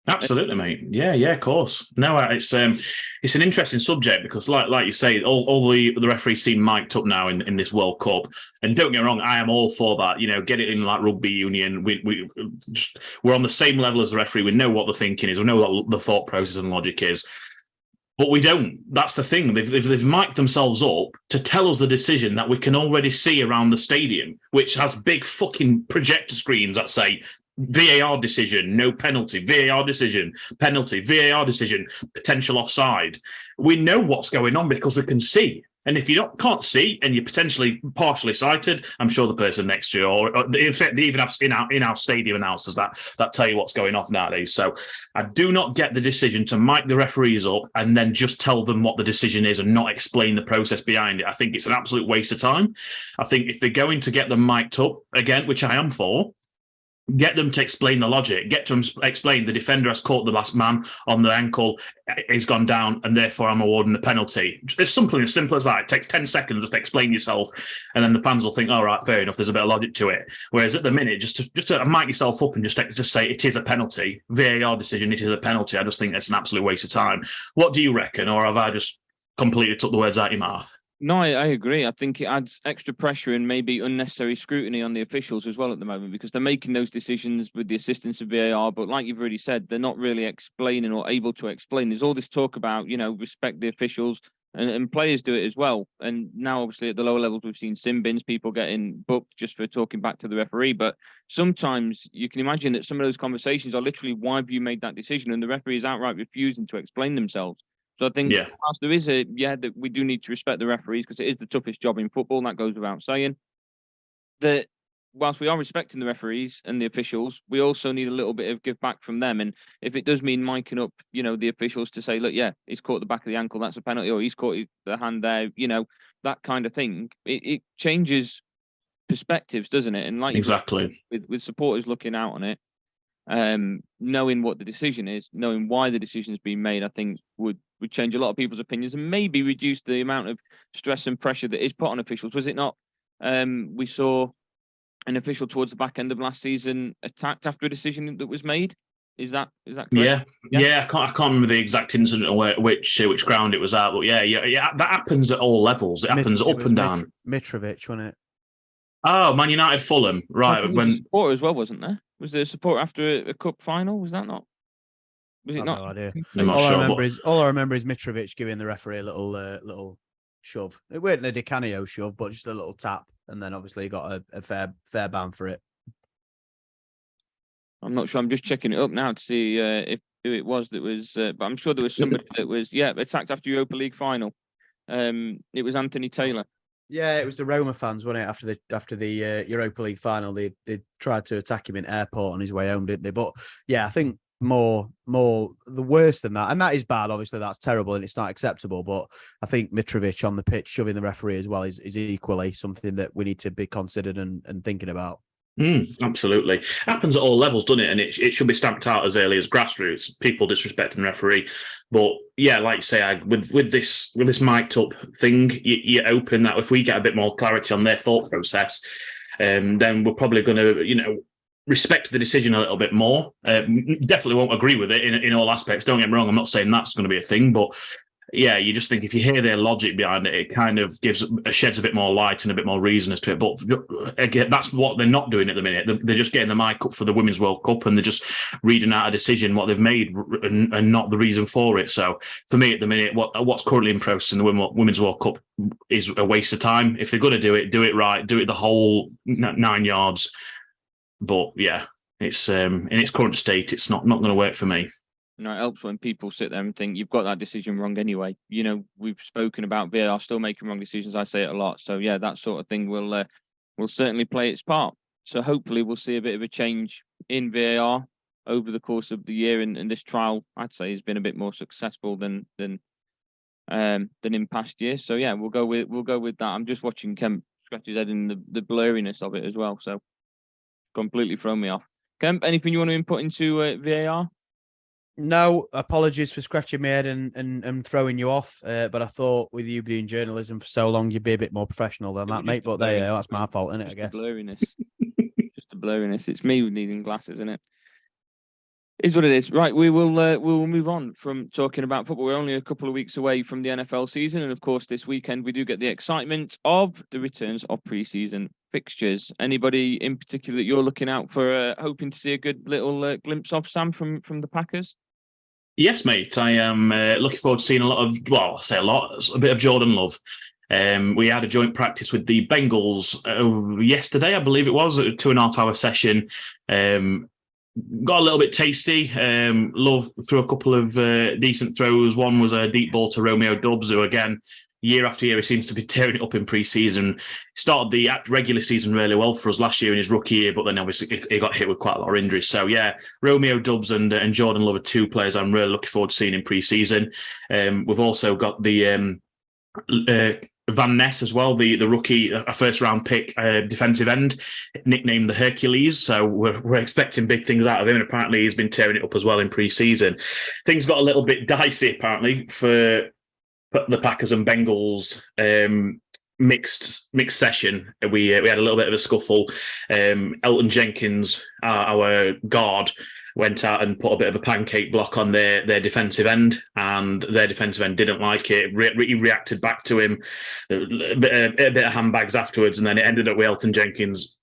Absolutely, mate. Yeah, of course. No, it's an interesting subject because, like you say, all the referees seem mic'd up now in this World Cup. And don't get me wrong, I am all for that. Get it in like rugby union. We're on the same level as the referee. We know what the thinking is. We know what the thought process and logic is. But we don't. That's the thing. They've mic'd themselves up to tell us the decision that we can already see around the stadium, which has big fucking projector screens that say VAR decision, no penalty, VAR decision, penalty, VAR decision, potential offside. We know what's going on because we can see. And if you can't see and you're potentially partially sighted, I'm sure the person next to you, or in fact, they even have in-house stadium announcers that tell you what's going off nowadays. So I do not get the decision to mic the referees up and then just tell them what the decision is and not explain the process behind it. I think it's an absolute waste of time. I think if they're going to get them mic'd up, again, which I am for, get them to explain the logic, get them to explain the defender has caught the last man on the ankle, he's gone down, and therefore I'm awarding a penalty. It's something as simple as that. It takes 10 seconds just to explain yourself, and then the fans will think, all right, fair enough, there's a bit of logic to it. Whereas at the minute, just to mic yourself up and just say it is a penalty, VAR decision, it is a penalty, I just think it's an absolute waste of time. What do you reckon, or have I just completely took the words out of your mouth? No, I agree. I think it adds extra pressure and maybe unnecessary scrutiny on the officials as well at the moment because they're making those decisions with the assistance of VAR. But like you've already said, they're not really explaining or able to explain. There's all this talk about, respect the officials and players do it as well. And now, obviously, at the lower levels, we've seen sin bins, people getting booked just for talking back to the referee. But sometimes you can imagine that some of those conversations are literally, why have you made that decision? And the referee is outright refusing to explain themselves. So I think whilst there is that we do need to respect the referees because it is the toughest job in football, and that goes without saying. That whilst we are respecting the referees and the officials, we also need a little bit of give back from them. And if it does mean miking up, the officials to say, look, he's caught the back of the ankle, that's a penalty, or he's caught the hand there, that kind of thing, it changes perspectives, doesn't it? And like exactly with supporters looking out on it, knowing what the decision is, knowing why the decision has been made, I think would change a lot of people's opinions and maybe reduce the amount of stress and pressure that is put on officials. Was it not? We saw an official towards the back end of last season attacked after a decision that was made. Is that correct? Yeah. I can't remember the exact incident or which ground it was at, but yeah. That happens at all levels. It happens up and down. Mitrovic, wasn't it? Oh, Man United, Fulham, right? There was a supporter as well, wasn't there? Was there a support after a cup final? Was that not? Was it not? No idea. I'm not sure. All I remember is Mitrovic giving the referee a little shove. It wasn't a Di Canio shove, but just a little tap, and then obviously he got a fair ban for it. I'm not sure. I'm just checking it up now to see if who it was that was, but I'm sure there was somebody that was attacked after Europa League final. It was Anthony Taylor. Yeah, it was the Roma fans, wasn't it? After the Europa League final, they tried to attack him in airport on his way home, didn't they? But yeah, I think more the worse than that, and that is bad. Obviously, that's terrible and it's not acceptable. But I think Mitrovic on the pitch shoving the referee as well is equally something that we need to be considered and thinking about. Absolutely. Happens at all levels, doesn't it? And it should be stamped out as early as grassroots, people disrespecting the referee. But yeah, like you say, with this mic'd up thing, you open that if we get a bit more clarity on their thought process, then we're probably going to, respect the decision a little bit more. Definitely won't agree with it in all aspects. Don't get me wrong. I'm not saying that's going to be a thing, but yeah, you just think if you hear their logic behind it, it kind of sheds a bit more light and a bit more reason as to it. But again, that's what they're not doing at the minute. They're just getting the mic up for the Women's World Cup and they're just reading out a decision, what they've made and not the reason for it. So for me at the minute, what's currently in process in the Women's World Cup is a waste of time. If they're going to do it right, do it the whole 9 yards. But yeah, it's in its current state, it's not going to work for me. No, it helps when people sit there and think you've got that decision wrong anyway. We've spoken about VAR still making wrong decisions. I say it a lot. So yeah, that sort of thing will certainly play its part. So hopefully we'll see a bit of a change in VAR over the course of the year. And this trial, I'd say, has been a bit more successful than in past years. So yeah, we'll go with that. I'm just watching Kemp scratch his head in the blurriness of it as well. So completely thrown me off. Kemp, anything you want to input into VAR? No, apologies for scratching my head and throwing you off. But I thought with you doing journalism for so long, you'd be a bit more professional than that, mate. But there you go. That's my fault, isn't it? I guess. Blurriness. Just the blurriness. It's me needing glasses, isn't it? Is what it is. Right, we will move on from talking about football. We're only a couple of weeks away from the NFL season, and of course, this weekend we do get the excitement of the returns of pre-season fixtures. Anybody in particular that you're looking out for, hoping to see a good little glimpse of, Sam, from the Packers? Yes, mate. I am looking forward to seeing a bit of Jordan Love. We had a joint practice with the Bengals yesterday, I believe it was, a 2.5 hour session. Got a little bit tasty. Love threw a couple of decent throws. One was a deep ball to Romeo Doubs, who again, year after year, he seems to be tearing it up in pre-season. Started the regular season really well for us last year in his rookie year, but then obviously he got hit with quite a lot of injuries. So yeah, Romeo Doubs and Jordan Love are two players I'm really looking forward to seeing in pre-season. We've also got the Van Ness as well, the rookie, a first-round pick defensive end, nicknamed the Hercules. So we're expecting big things out of him, and apparently he's been tearing it up as well in pre-season. Things got a little bit dicey apparently for the Packers and Bengals mixed session. We had a little bit of a scuffle. Elton Jenkins, our guard, went out and put a bit of a pancake block on their defensive end, and their defensive end didn't like it. He reacted back to him, a bit of handbags afterwards, and then it ended up with Elton Jenkins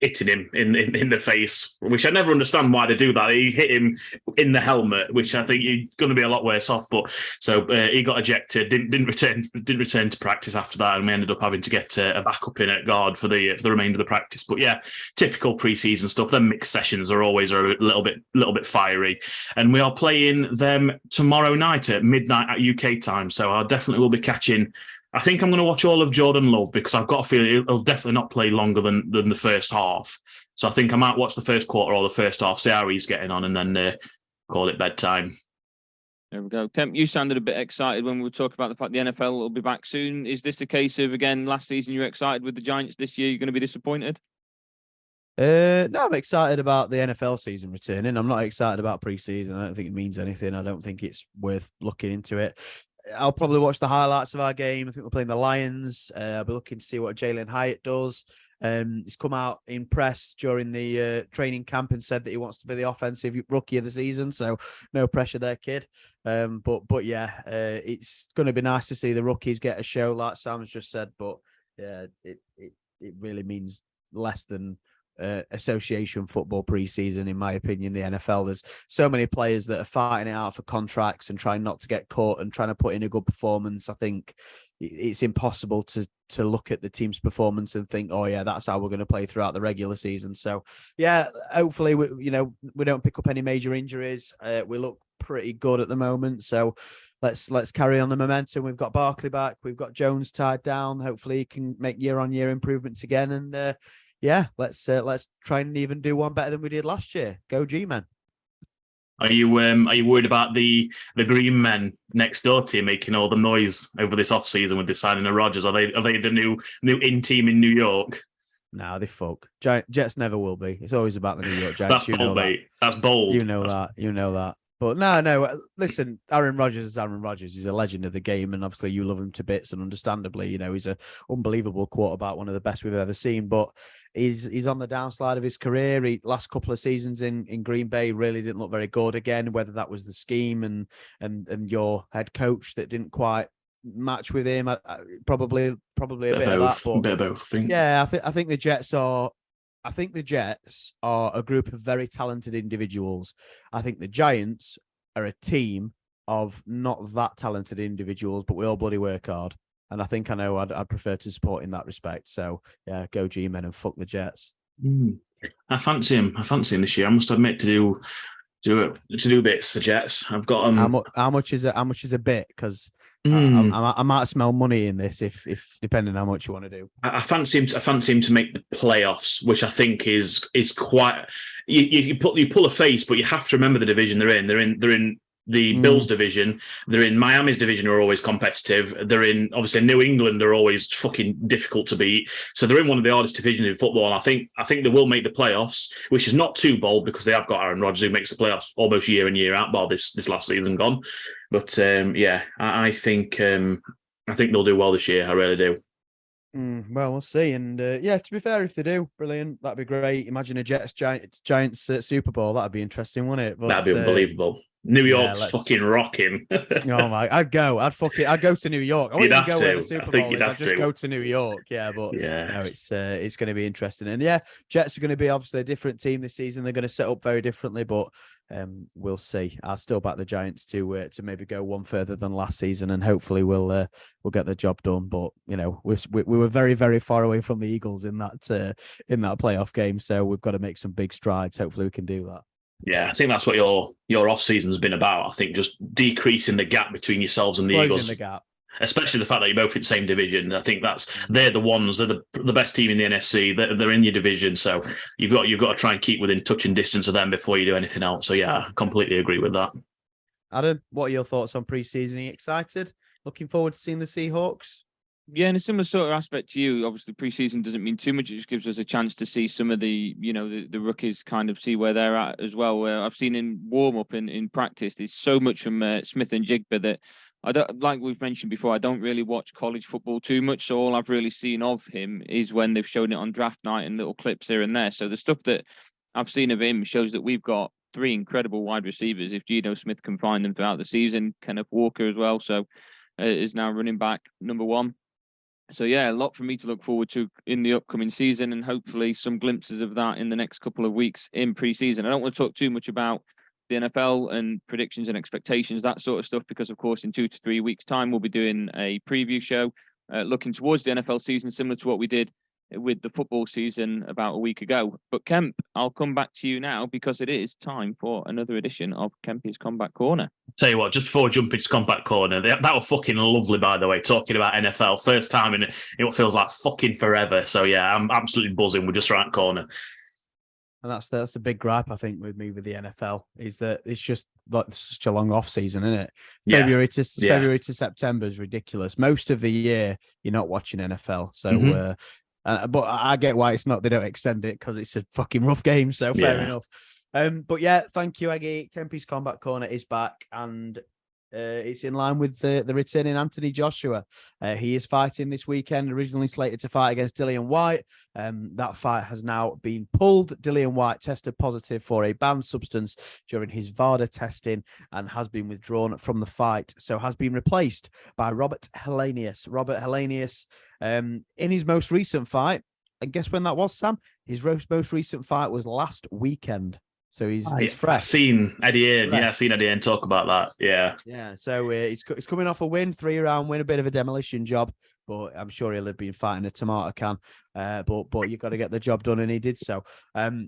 hitting him in the face, which I never understand why they do that. He hit him in the helmet, which I think he's going to be a lot worse off. But so he got ejected, didn't return to practice after that, and we ended up having to get a backup in at guard for the remainder of the practice. But yeah, typical preseason stuff. Them mixed sessions are always a little bit fiery, and we are playing them tomorrow night at midnight at UK time. So I definitely will be catching. I think I'm going to watch all of Jordan Love because I've got a feeling he'll definitely not play longer than the first half. So I think I might watch the first quarter or the first half, see how he's getting on, and then call it bedtime. There we go. Kemp, you sounded a bit excited when we were talking about the fact the NFL will be back soon. Is this a case of, again, last season you were excited with the Giants, this year you're going to be disappointed? No, I'm excited about the NFL season returning. I'm not excited about pre-season. I don't think it means anything. I don't think it's worth looking into it. I'll probably watch the highlights of our game. I think we're playing the Lions. I'll be looking to see what Jalen Hyatt does. He's come out in press during the training camp and said that he wants to be the offensive rookie of the season. So no pressure there, kid. But yeah, it's going to be nice to see the rookies get a show, like Sam's just said. But yeah, it really means less than association football preseason, in my opinion. The NFL, there's so many players that are fighting it out for contracts and trying not to get caught and trying to put in a good performance. I think it's impossible to look at the team's performance and think, oh yeah, that's how we're going to play throughout the regular season. So yeah, hopefully we don't pick up any major injuries. We look pretty good at the moment, so let's carry on the momentum. We've got Barkley back, we've got Jones tied down. Hopefully he can make year-on-year improvements again, and let's try and even do one better than we did last year. Go G-men. Are you worried about the green men next door to you making all the noise over this off season with deciding of Rodgers? Are they the new in team in New York? No, they fuck. Jets never will be. It's always about the New York Giants. That's bold, mate. That's bold. You know that. But no. Listen, Aaron Rodgers is Aaron Rodgers. He's a legend of the game, and obviously you love him to bits. And understandably, he's an unbelievable quarterback, one of the best we've ever seen. But he's on the downslide of his career. Last couple of seasons in Green Bay really didn't look very good again. Whether that was the scheme and your head coach that didn't quite match with him, probably a bit of that. But a bit of both, I think. Yeah, I think the Jets are. I think the Jets are a group of very talented individuals. I think the Giants are a team of not that talented individuals, but we all bloody work hard. And I think I'd prefer to support in that respect. So yeah, go G-men and fuck the Jets. I fancy him. This year. I must admit to do bits. The Jets. I've got them. How much is a bit? Because I might smell money in this if depending on how much you want to do. I fancy him to make the playoffs, which I think is quite. You pull a face, but you have to remember the division they're in. They're in the Bills division. They're in Miami's division, are always competitive. They're in, obviously, New England are always fucking difficult to beat. So they're in one of the hardest divisions in football. And I think they will make the playoffs, which is not too bold because they have got Aaron Rodgers, who makes the playoffs almost year in, year out, bar this last season gone. But I think they'll do well this year. I really do. Well, we'll see. And to be fair, if they do, brilliant. That'd be great. Imagine a Giants Super Bowl. That'd be interesting, wouldn't it? But, that'd be unbelievable. New York's fucking rocking. Oh my! I'd go to New York. I wouldn't even go where the Super Bowl is. I'd just go to New York. Yeah, but it's going to be interesting. And yeah, Jets are going to be obviously a different team this season. They're going to set up very differently, but we'll see. I'll still back the Giants to maybe go one further than last season, and hopefully we'll get the job done. But we were very, very far away from the Eagles in that playoff game, so we've got to make some big strides. Hopefully we can do that. Yeah, I think that's what your off season's been about. I think just decreasing the gap between yourselves and the Eagles. The gap. Especially the fact that you're both in the same division. I think they're the best team in the NFC. They're in your division, so you've got to try and keep within touching distance of them before you do anything else. So yeah, I completely agree with that. Adam, what are your thoughts on preseason? Are you excited? Looking forward to seeing the Seahawks? Yeah, in a similar sort of aspect to you, obviously preseason doesn't mean too much. It just gives us a chance to see some of the rookies kind of see where they're at as well. Where I've seen in warm up and in practice, there's so much from Smith and Jigba that I don't, like we've mentioned before, I don't really watch college football too much. So all I've really seen of him is when they've shown it on draft night and little clips here and there. So the stuff that I've seen of him shows that we've got three incredible wide receivers. If Geno Smith can find them throughout the season, Kenneth Walker as well. So is now running back number one. So yeah, a lot for me to look forward to in the upcoming season, and hopefully some glimpses of that in the next couple of weeks in pre-season. I don't want to talk too much about the NFL and predictions and expectations, that sort of stuff, because of course in 2 to 3 weeks' time we'll be doing a preview show looking towards the NFL season, similar to what we did with the football season about a week ago. But Kemp, I'll come back to you now because it is time for another edition of Kempy's Comeback Corner. Tell you what, just before jumping to Comeback Corner, that was fucking lovely, by the way, talking about NFL. First time in what feels like fucking forever. So yeah, I'm absolutely buzzing. We're just right corner. And that's the big gripe, I think, with me with the NFL, is that it's just like such a long off season, isn't it? Yeah. February to September is ridiculous. Most of the year you're not watching NFL. So but I get why they don't extend it, because it's a fucking rough game. So fair enough. But yeah, thank you, Aggy. Kempy's Comeback Corner is back, and it's in line with the returning Anthony Joshua. He is fighting this weekend, originally slated to fight against Dillian White. That fight has now been pulled. Dillian White tested positive for a banned substance during his VADA testing and has been withdrawn from the fight. So has been replaced by Robert Helenius. Robert Helenius, in his most recent fight, and guess when that was, Sam? His most recent fight was last weekend. So he's fresh. I've seen Eddie Hearn. Yeah, I've seen Eddie Hearn talk about that. Yeah. Yeah. So he's coming off a win, 3-round win, a bit of a demolition job, but I'm sure he'll have been fighting a tomato can. But you've got to get the job done, and he did so.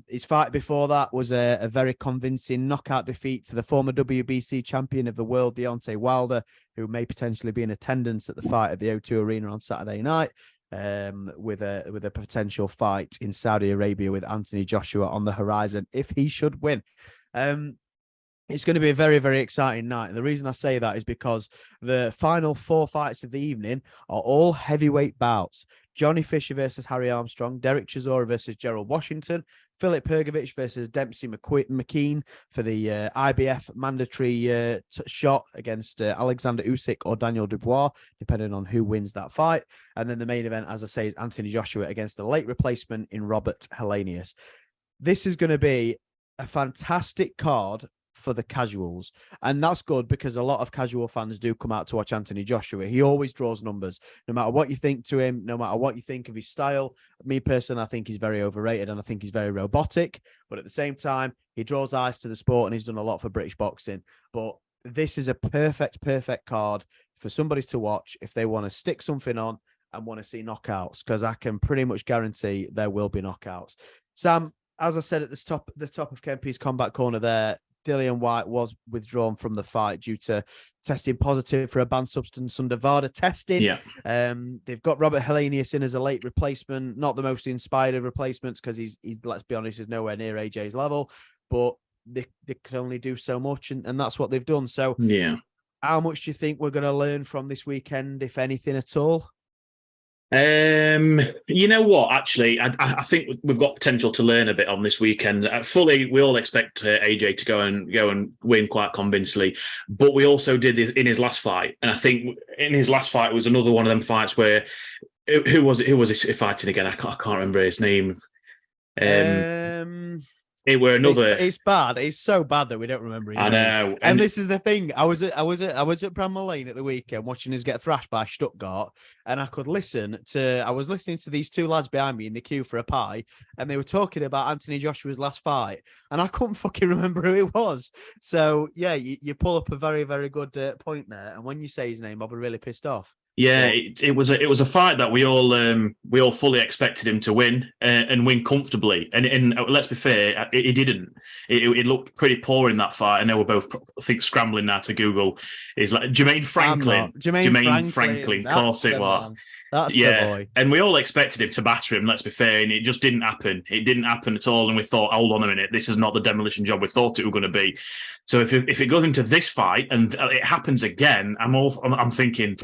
His fight before that was a very convincing knockout defeat to the former WBC champion of the world, Deontay Wilder, who may potentially be in attendance at the fight at the O2 Arena on Saturday night. With a potential fight in Saudi Arabia with Anthony Joshua on the horizon if he should win. It's going to be a very, very exciting night. And the reason I say that is because the final 4 fights of the evening are all heavyweight bouts. Johnny Fisher versus Harry Armstrong, Derek Chisora versus Gerald Washington, Filip Pergovic versus Dempsey McKean for the IBF mandatory shot against Alexander Usyk or Daniel Dubois, depending on who wins that fight. And then the main event, as I say, is Anthony Joshua against the late replacement in Robert Helenius. This is going to be a fantastic card for the casuals, and that's good because a lot of casual fans do come out to watch Anthony Joshua. He always draws numbers, no matter what you think to him, no matter what you think of his style. Me personally, I think he's very overrated and I think he's very robotic, but at the same time, he draws eyes to the sport and he's done a lot for British boxing. But this is a perfect card for somebody to watch if they want to stick something on and want to see knockouts, because I can pretty much guarantee there will be knockouts. Sam, as I said at the top of Kempy's combat corner there, Dillian Whyte was withdrawn from the fight due to testing positive for a banned substance under VADA testing. Yeah. They've got Robert Helenius in as a late replacement, not the most inspired of replacements because he's let's be honest, is nowhere near AJ's level, but they can only do so much, and that's what they've done. So yeah, how much do you think we're going to learn from this weekend, if anything at all? You know what? Actually, I think we've got potential to learn a bit on this weekend. Fully, we all expect AJ to go and win quite convincingly, but we also did this in his last fight, and I think in his last fight was another one of them fights where who was he fighting again? I can't remember his name. It were another. It's bad. It's so bad that we don't remember. I know. And this is the thing. I was at Bramall Lane at the weekend watching us get thrashed by Stuttgart, and I was listening to these two lads behind me in the queue for a pie, and they were talking about Anthony Joshua's last fight, and I couldn't fucking remember who it was. So yeah, you pull up a very, very good point there, and when you say his name, I'll be really pissed off. Yeah, it was a fight that we all fully expected him to win and win comfortably. And let's be fair, he didn't. It looked pretty poor in that fight. I know we're both, I think, scrambling now to Google. It's like Jermaine Franklin. Jermaine Franklin. Of course it was. That's the boy. And we all expected him to batter him, let's be fair, and it just didn't happen. It didn't happen at all, and we thought, hold on a minute, this is not the demolition job we thought it was going to be. So if it goes into this fight and it happens again, I'm thinking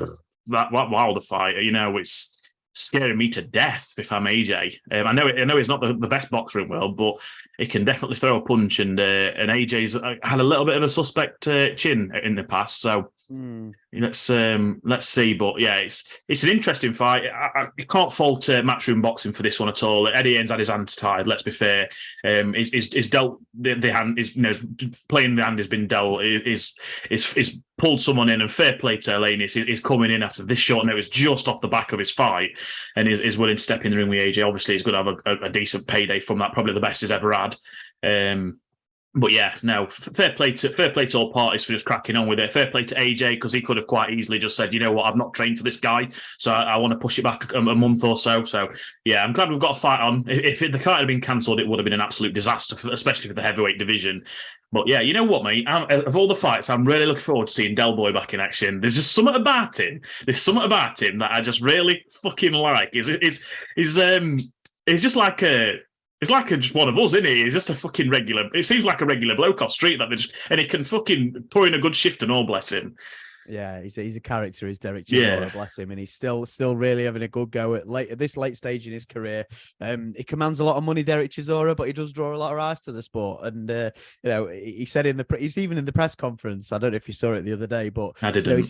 that Wilder fight, it's scaring me to death if I'm AJ. I know he's not the best boxer in the world, but he can definitely throw a punch, and AJ's had a little bit of a suspect chin in the past, so let's see. But yeah, it's an interesting fight. You can't fault Matchroom Boxing for this one at all. Eddie Hearn's had his hands tied. Let's be fair. He's dealt the hand. Playing the hand has been dealt. Is pulled someone in, and fair play to Helenius. He's coming in after this short notice, just off the back of his fight, and is willing to step in the ring with AJ. Obviously, he's going to have a decent payday from that. Probably the best he's ever had. But yeah, no, fair play to all parties for just cracking on with it. Fair play to AJ, because he could have quite easily just said, you know what, I've not trained for this guy, so I want to push it back a month or so. So yeah, I'm glad we've got a fight on. If the fight had been cancelled, it would have been an absolute disaster, especially for the heavyweight division. But yeah, you know what, mate? Of all the fights, I'm really looking forward to seeing Del Boy back in action. There's just something about him. That I just really fucking like. He's just like a. It's like just one of us, isn't he? He's just a fucking regular. It seems like a regular bloke off street and he can fucking pour in a good shift and all, bless him. Yeah, he's a character, is Derek Chisora, bless him, and he's still really having a good go at this late stage in his career. He commands a lot of money, Derek Chisora, but he does draw a lot of eyes to the sport. And he said he's even in the press conference. I don't know if you saw it the other day, but I didn't. He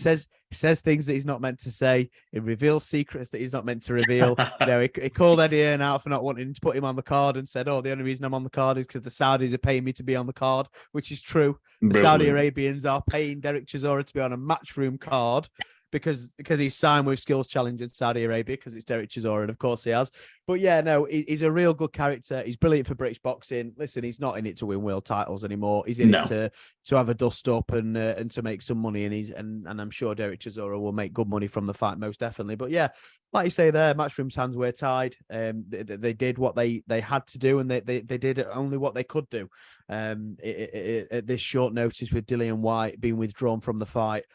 says things that he's not meant to say. He reveals secrets that he's not meant to reveal. He called Eddie Hearn out for not wanting to put him on the card and said, "Oh, the only reason I'm on the card is because the Saudis are paying me to be on the card," which is true. The Saudi Arabians are paying Derek Chisora to be on a Matchroom card because he's signed with Skills Challenge in Saudi Arabia because it's Derek Chisora, and of course he has. But yeah, no, he's a real good character. He's brilliant for British boxing. Listen, he's not in it to win world titles anymore. He's in it to have a dust up and to make some money. And I'm sure Derek Chisora will make good money from the fight, most definitely. But yeah, like you say there, Matchroom's hands were tied. They did what they had to do, and they did only what they could do. At this short notice, with Dillian Whyte being withdrawn from the fight,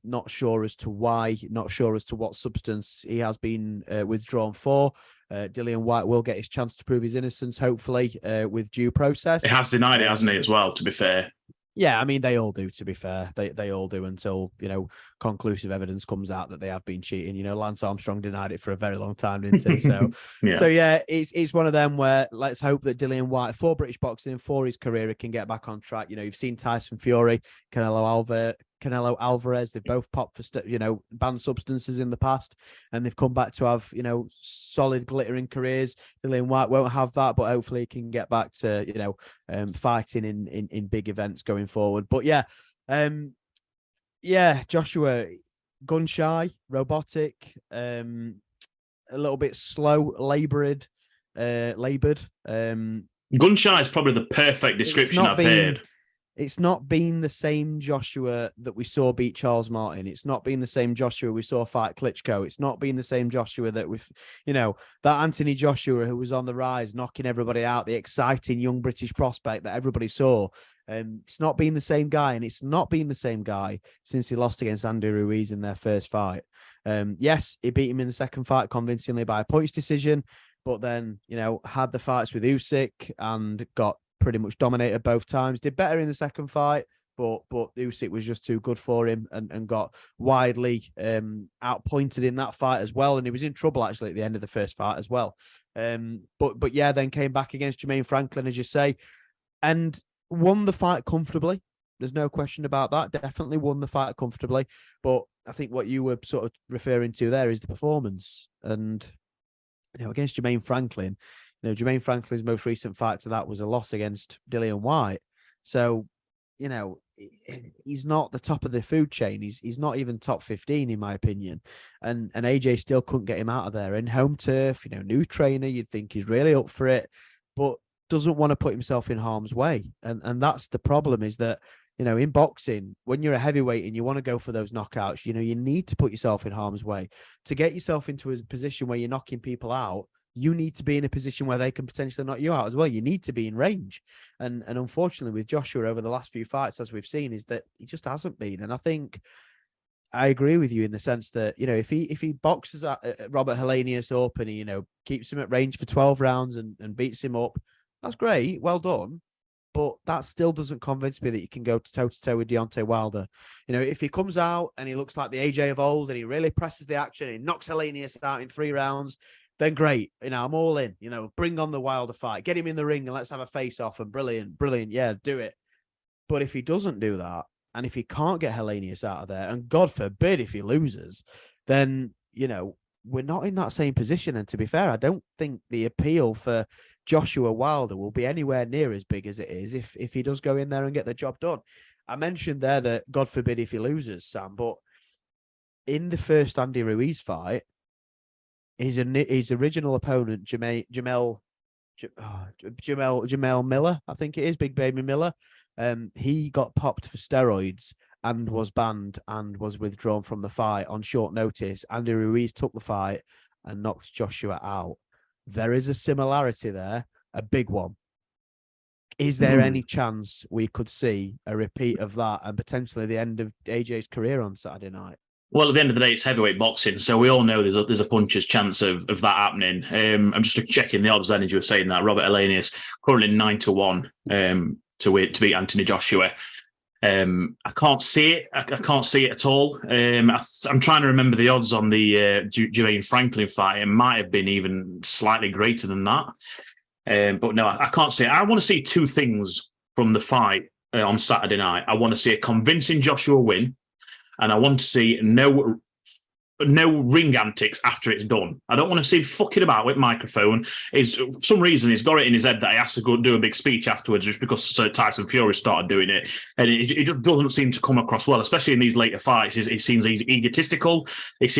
not sure as to why, not sure as to what substance he has been withdrawn for. Dillian Whyte will get his chance to prove his innocence, hopefully, with due process. He has denied it, hasn't he, as well, to be fair? Yeah, I mean, they all do, to be fair. They all do until, conclusive evidence comes out that they have been cheating. Lance Armstrong denied it for a very long time, didn't he? So, it's one of them where let's hope that Dillian Whyte, for British boxing, for his career, he can get back on track. You've seen Tyson Fury, Canelo Alvarez, they've both popped for, banned substances in the past, and they've come back to have, solid glittering careers. Dillian Whyte won't have that, but hopefully he can get back to, fighting in big events going forward. But Joshua, gun shy, robotic, a little bit slow, labored. Gun shy is probably the perfect description I've heard. It's not been the same Joshua that we saw beat Charles Martin. It's not been the same Joshua we saw fight Klitschko. It's not been the same Joshua that that Anthony Joshua who was on the rise, knocking everybody out, the exciting young British prospect that everybody saw. It's not been the same guy, and it's not been the same guy since he lost against Andy Ruiz in their first fight. Yes, he beat him in the second fight convincingly by a points decision, but then, had the fights with Usyk and got pretty much dominated both times. Did better in the second fight, but Usyk was just too good for him and got widely outpointed in that fight as well. And he was in trouble actually at the end of the first fight as well. But then came back against Jermaine Franklin, as you say, and won the fight comfortably. There's no question about that. Definitely won the fight comfortably. But I think what you were sort of referring to there is the performance. And against Jermaine Franklin, Jermaine Franklin's most recent fight to that was a loss against Dillian Whyte. So, he's not the top of the food chain. He's not even top 15, in my opinion. And AJ still couldn't get him out of there. And home turf, new trainer, you'd think he's really up for it, but doesn't want to put himself in harm's way. And that's the problem, is that, in boxing, when you're a heavyweight and you want to go for those knockouts, you need to put yourself in harm's way. To get yourself into a position where you're knocking people out, you need to be in a position where they can potentially knock you out as well. You need to be in range. And unfortunately with Joshua over the last few fights, as we've seen, is that he just hasn't been. And I think I agree with you in the sense that, if he boxes at Robert Helenius up and he, keeps him at range for 12 rounds and beats him up, that's great. Well done. But that still doesn't convince me that you can go toe-to-toe with Deontay Wilder. If he comes out and he looks like the AJ of old and he really presses the action and he knocks Helenius out in 3 rounds, then great. I'm all in. Bring on the Wilder fight. Get him in the ring and let's have a face-off, and brilliant. Yeah, do it. But if he doesn't do that, and if he can't get Helenius out of there, and God forbid if he loses, then, we're not in that same position. And to be fair, I don't think the appeal for Joshua Wilder will be anywhere near as big as it is if he does go in there and get the job done. I mentioned there that God forbid if he loses, Sam, but in the first Andy Ruiz fight, his original opponent, Jamel Miller, I think it is, Big Baby Miller, he got popped for steroids and was banned and was withdrawn from the fight on short notice. Andy Ruiz took the fight and knocked Joshua out. There is a similarity there, a big one. Is there any chance we could see a repeat of that and potentially the end of AJ's career on Saturday night? Well, at the end of the day, it's heavyweight boxing, so we all know there's a puncher's chance of that happening. I'm just checking the odds then, as you were saying that. Robert Helenius currently 9-1 to beat Anthony Joshua. I can't see it. I can't see it at all. I'm trying to remember the odds on the Jermaine Franklin fight. It might have been even slightly greater than that. But no, I can't see it. I want to see 2 things from the fight on Saturday night. I want to see a convincing Joshua win. And I want to see no no ring antics after it's done. I don't want to see him fucking about with microphone. For some reason he's got it in his head that he has to go do a big speech afterwards just because Tyson Fury started doing it, and it just doesn't seem to come across well, especially in these later fights. He seems egotistical. He's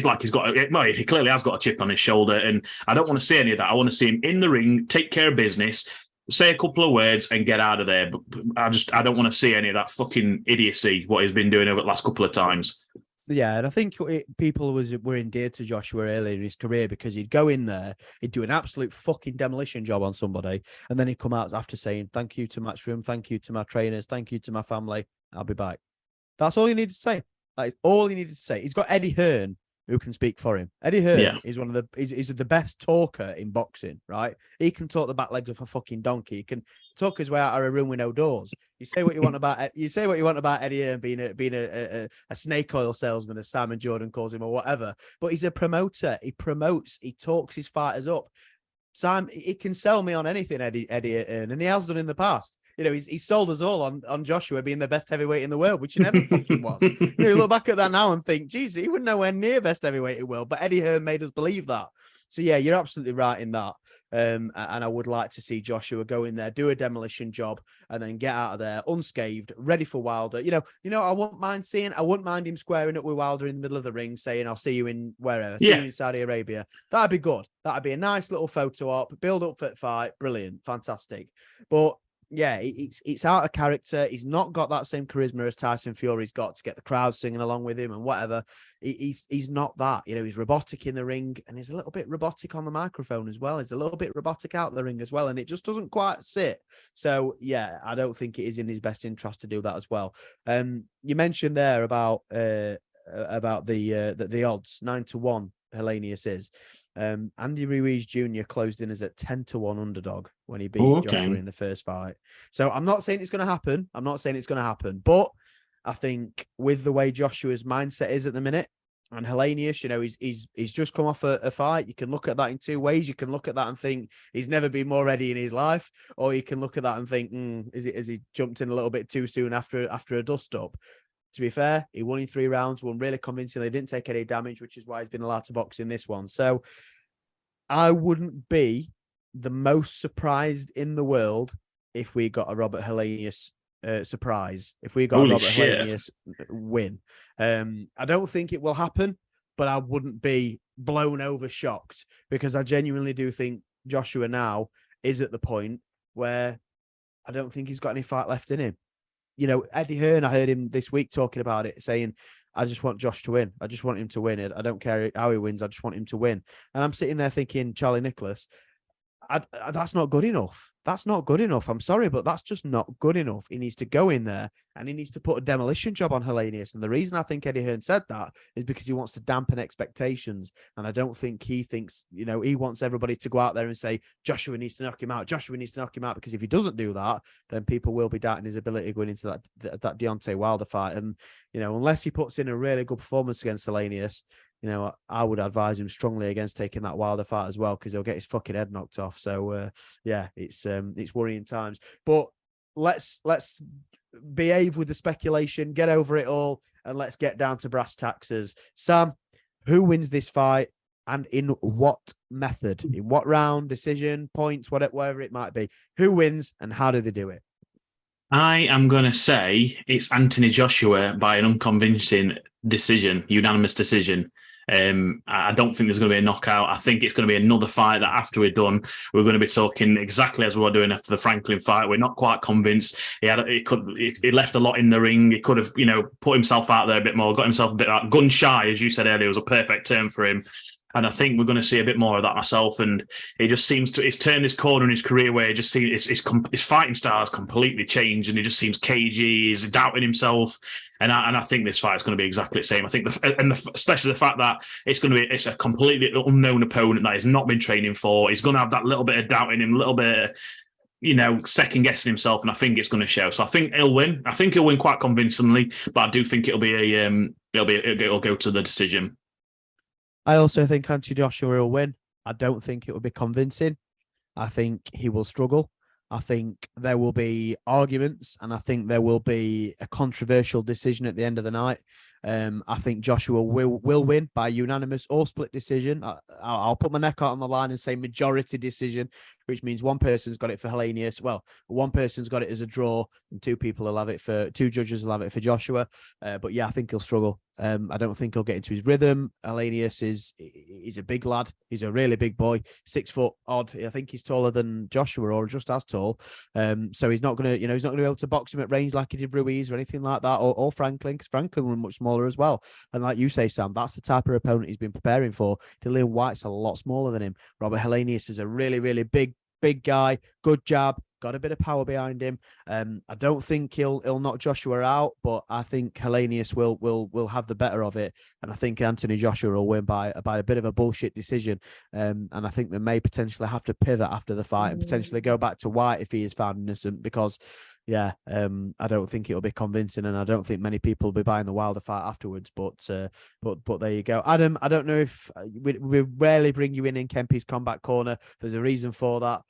like he clearly has got a chip on his shoulder, and I don't want to see any of that. I want to see him in the ring, take care of business, say a couple of words and get out of there. But I don't want to see any of that fucking idiocy, what he's been doing over the last couple of times. Yeah, and I think people were endeared to Joshua earlier in his career because he'd go in there, he'd do an absolute fucking demolition job on somebody, and then he'd come out after saying, thank you to Matchroom, thank you to my trainers, thank you to my family, I'll be back. That's all you need to say. That is all he needed to say. He's got Eddie Hearn who can speak for him. Eddie Hearn is one of the best talker in boxing, right? He can talk the back legs off a fucking donkey. He can talk his way out of a room with no doors. You say what you want about Eddie Hearn being a snake oil salesman, as Simon Jordan calls him, or whatever. But he's a promoter. He promotes. He talks his fighters up. Sam, he can sell me on anything, Eddie Hearn, and he has done in the past. You know, he's sold us all on Joshua being the best heavyweight in the world, which he never fucking was. You know, you look back at that now and think, geez, he was nowhere near best heavyweight in the world, but Eddie Hearn made us believe that. So yeah, you're absolutely right in that. And I would like to see Joshua go in there, do a demolition job, and then get out of there unscathed, ready for Wilder. You know, I wouldn't mind him squaring up with Wilder in the middle of the ring, saying, "I'll see you in wherever, see you in Saudi Arabia." That'd be good. That'd be a nice little photo op, build up for the fight, brilliant, fantastic. But yeah, it's out of character. He's not got that same charisma as Tyson Fury's got to get the crowd singing along with him and whatever. He's not that. You know, he's robotic in the ring and he's a little bit robotic on the microphone as well. He's a little bit robotic out the ring as well, and it just doesn't quite sit. So yeah, I don't think it is in his best interest to do that as well. You mentioned there about the odds 9-1. Helenius is. Andy Ruiz Jr. closed in as a 10-1 underdog when he beat Joshua in the first fight. So I'm not saying it's going to happen. But I think with the way Joshua's mindset is at the minute, and Helenius, you know, he's just come off a fight. You can look at that in two ways. You can look at that and think he's never been more ready in his life, or you can look at that and think, has he jumped in a little bit too soon after a dust up? To be fair, he won in 3 rounds, won really convincingly, didn't take any damage, which is why he's been allowed to box in this one. So I wouldn't be the most surprised in the world if we got a Robert Helenius surprise, if we got a Robert Helenius win. I don't think it will happen, but I wouldn't be blown over shocked because I genuinely do think Joshua now is at the point where I don't think he's got any fight left in him. You know, Eddie Hearn, I heard him this week talking about it, saying, I just want Josh to win. I just want him to win. I don't care how he wins. I just want him to win. And I'm sitting there thinking, Charlie Nicholas, that's not good enough. That's not good enough. I'm sorry, but that's just not good enough. He needs to go in there and he needs to put a demolition job on Helenius. And the reason I think Eddie Hearn said that is because he wants to dampen expectations. And I don't think he thinks, you know, he wants everybody to go out there and say, Joshua needs to knock him out. Joshua needs to knock him out. Because if he doesn't do that, then people will be doubting his ability going into that Deontay Wilder fight. And, you know, unless he puts in a really good performance against Helenius, you know, I would advise him strongly against taking that Wilder fight as well, because he'll get his fucking head knocked off. So, yeah, it's worrying times. But let's behave with the speculation, get over it all, and let's get down to brass taxes. Sam, who wins this fight, and in what method? In what round, decision, points, whatever it might be? Who wins, and how do they do it? I am going to say it's Anthony Joshua by an unconvincing decision, unanimous decision. I don't think there's going to be a knockout. I think it's going to be another fight that after we're done, we're going to be talking exactly as we were doing after the Franklin fight. We're not quite convinced. He left a lot in the ring. He could have, you know, put himself out there a bit more, got himself a bit gun shy, as you said earlier, was a perfect term for him. And I think we're going to see a bit more of that myself. And he just seems to, he's turned his corner in his career where he just seems, his fighting style has completely changed and he just seems cagey. He's doubting himself. And I think this fight is going to be exactly the same. I think, especially the fact that it's a completely unknown opponent that he's not been training for. He's going to have that little bit of doubt in him, a little bit of, you know, second guessing himself. And I think it's going to show. So I think he'll win. I think he'll win quite convincingly, but I do think it'll go to the decision. I also think Anthony Joshua will win. I don't think it will be convincing. I think he will struggle. I think there will be arguments, and I think there will be a controversial decision at the end of the night. I think Joshua will win by unanimous or split decision. I'll put my neck out on the line and say majority decision, which means one person's got it for Hellenius. Well, one person's got it as a draw, and two judges will have it for Joshua. But yeah, I think he'll struggle. I don't think he'll get into his rhythm. Hellenius he's a big lad. He's a really big boy, 6 foot odd. I think he's taller than Joshua, or just as tall. So he's not gonna, he's not gonna be able to box him at range like he did Ruiz or anything like that, or Franklin, because Franklin was much smaller as well. And like you say, Sam, that's the type of opponent he's been preparing for. Dillian White's a lot smaller than him. Robert Hellenius is a really, really big guy, good jab, got a bit of power behind him. I don't think he'll knock Joshua out, but I think Hellenius will have the better of it, and I think Anthony Joshua will win by a bit of a bullshit decision. And I think they may potentially have to pivot after the fight and potentially go back to White if he is found innocent, because I don't think it'll be convincing, and I don't think many people will be buying the Wilder fight afterwards. But there you go, Adam. I don't know if we rarely bring you in Kempy's combat corner. There's a reason for that,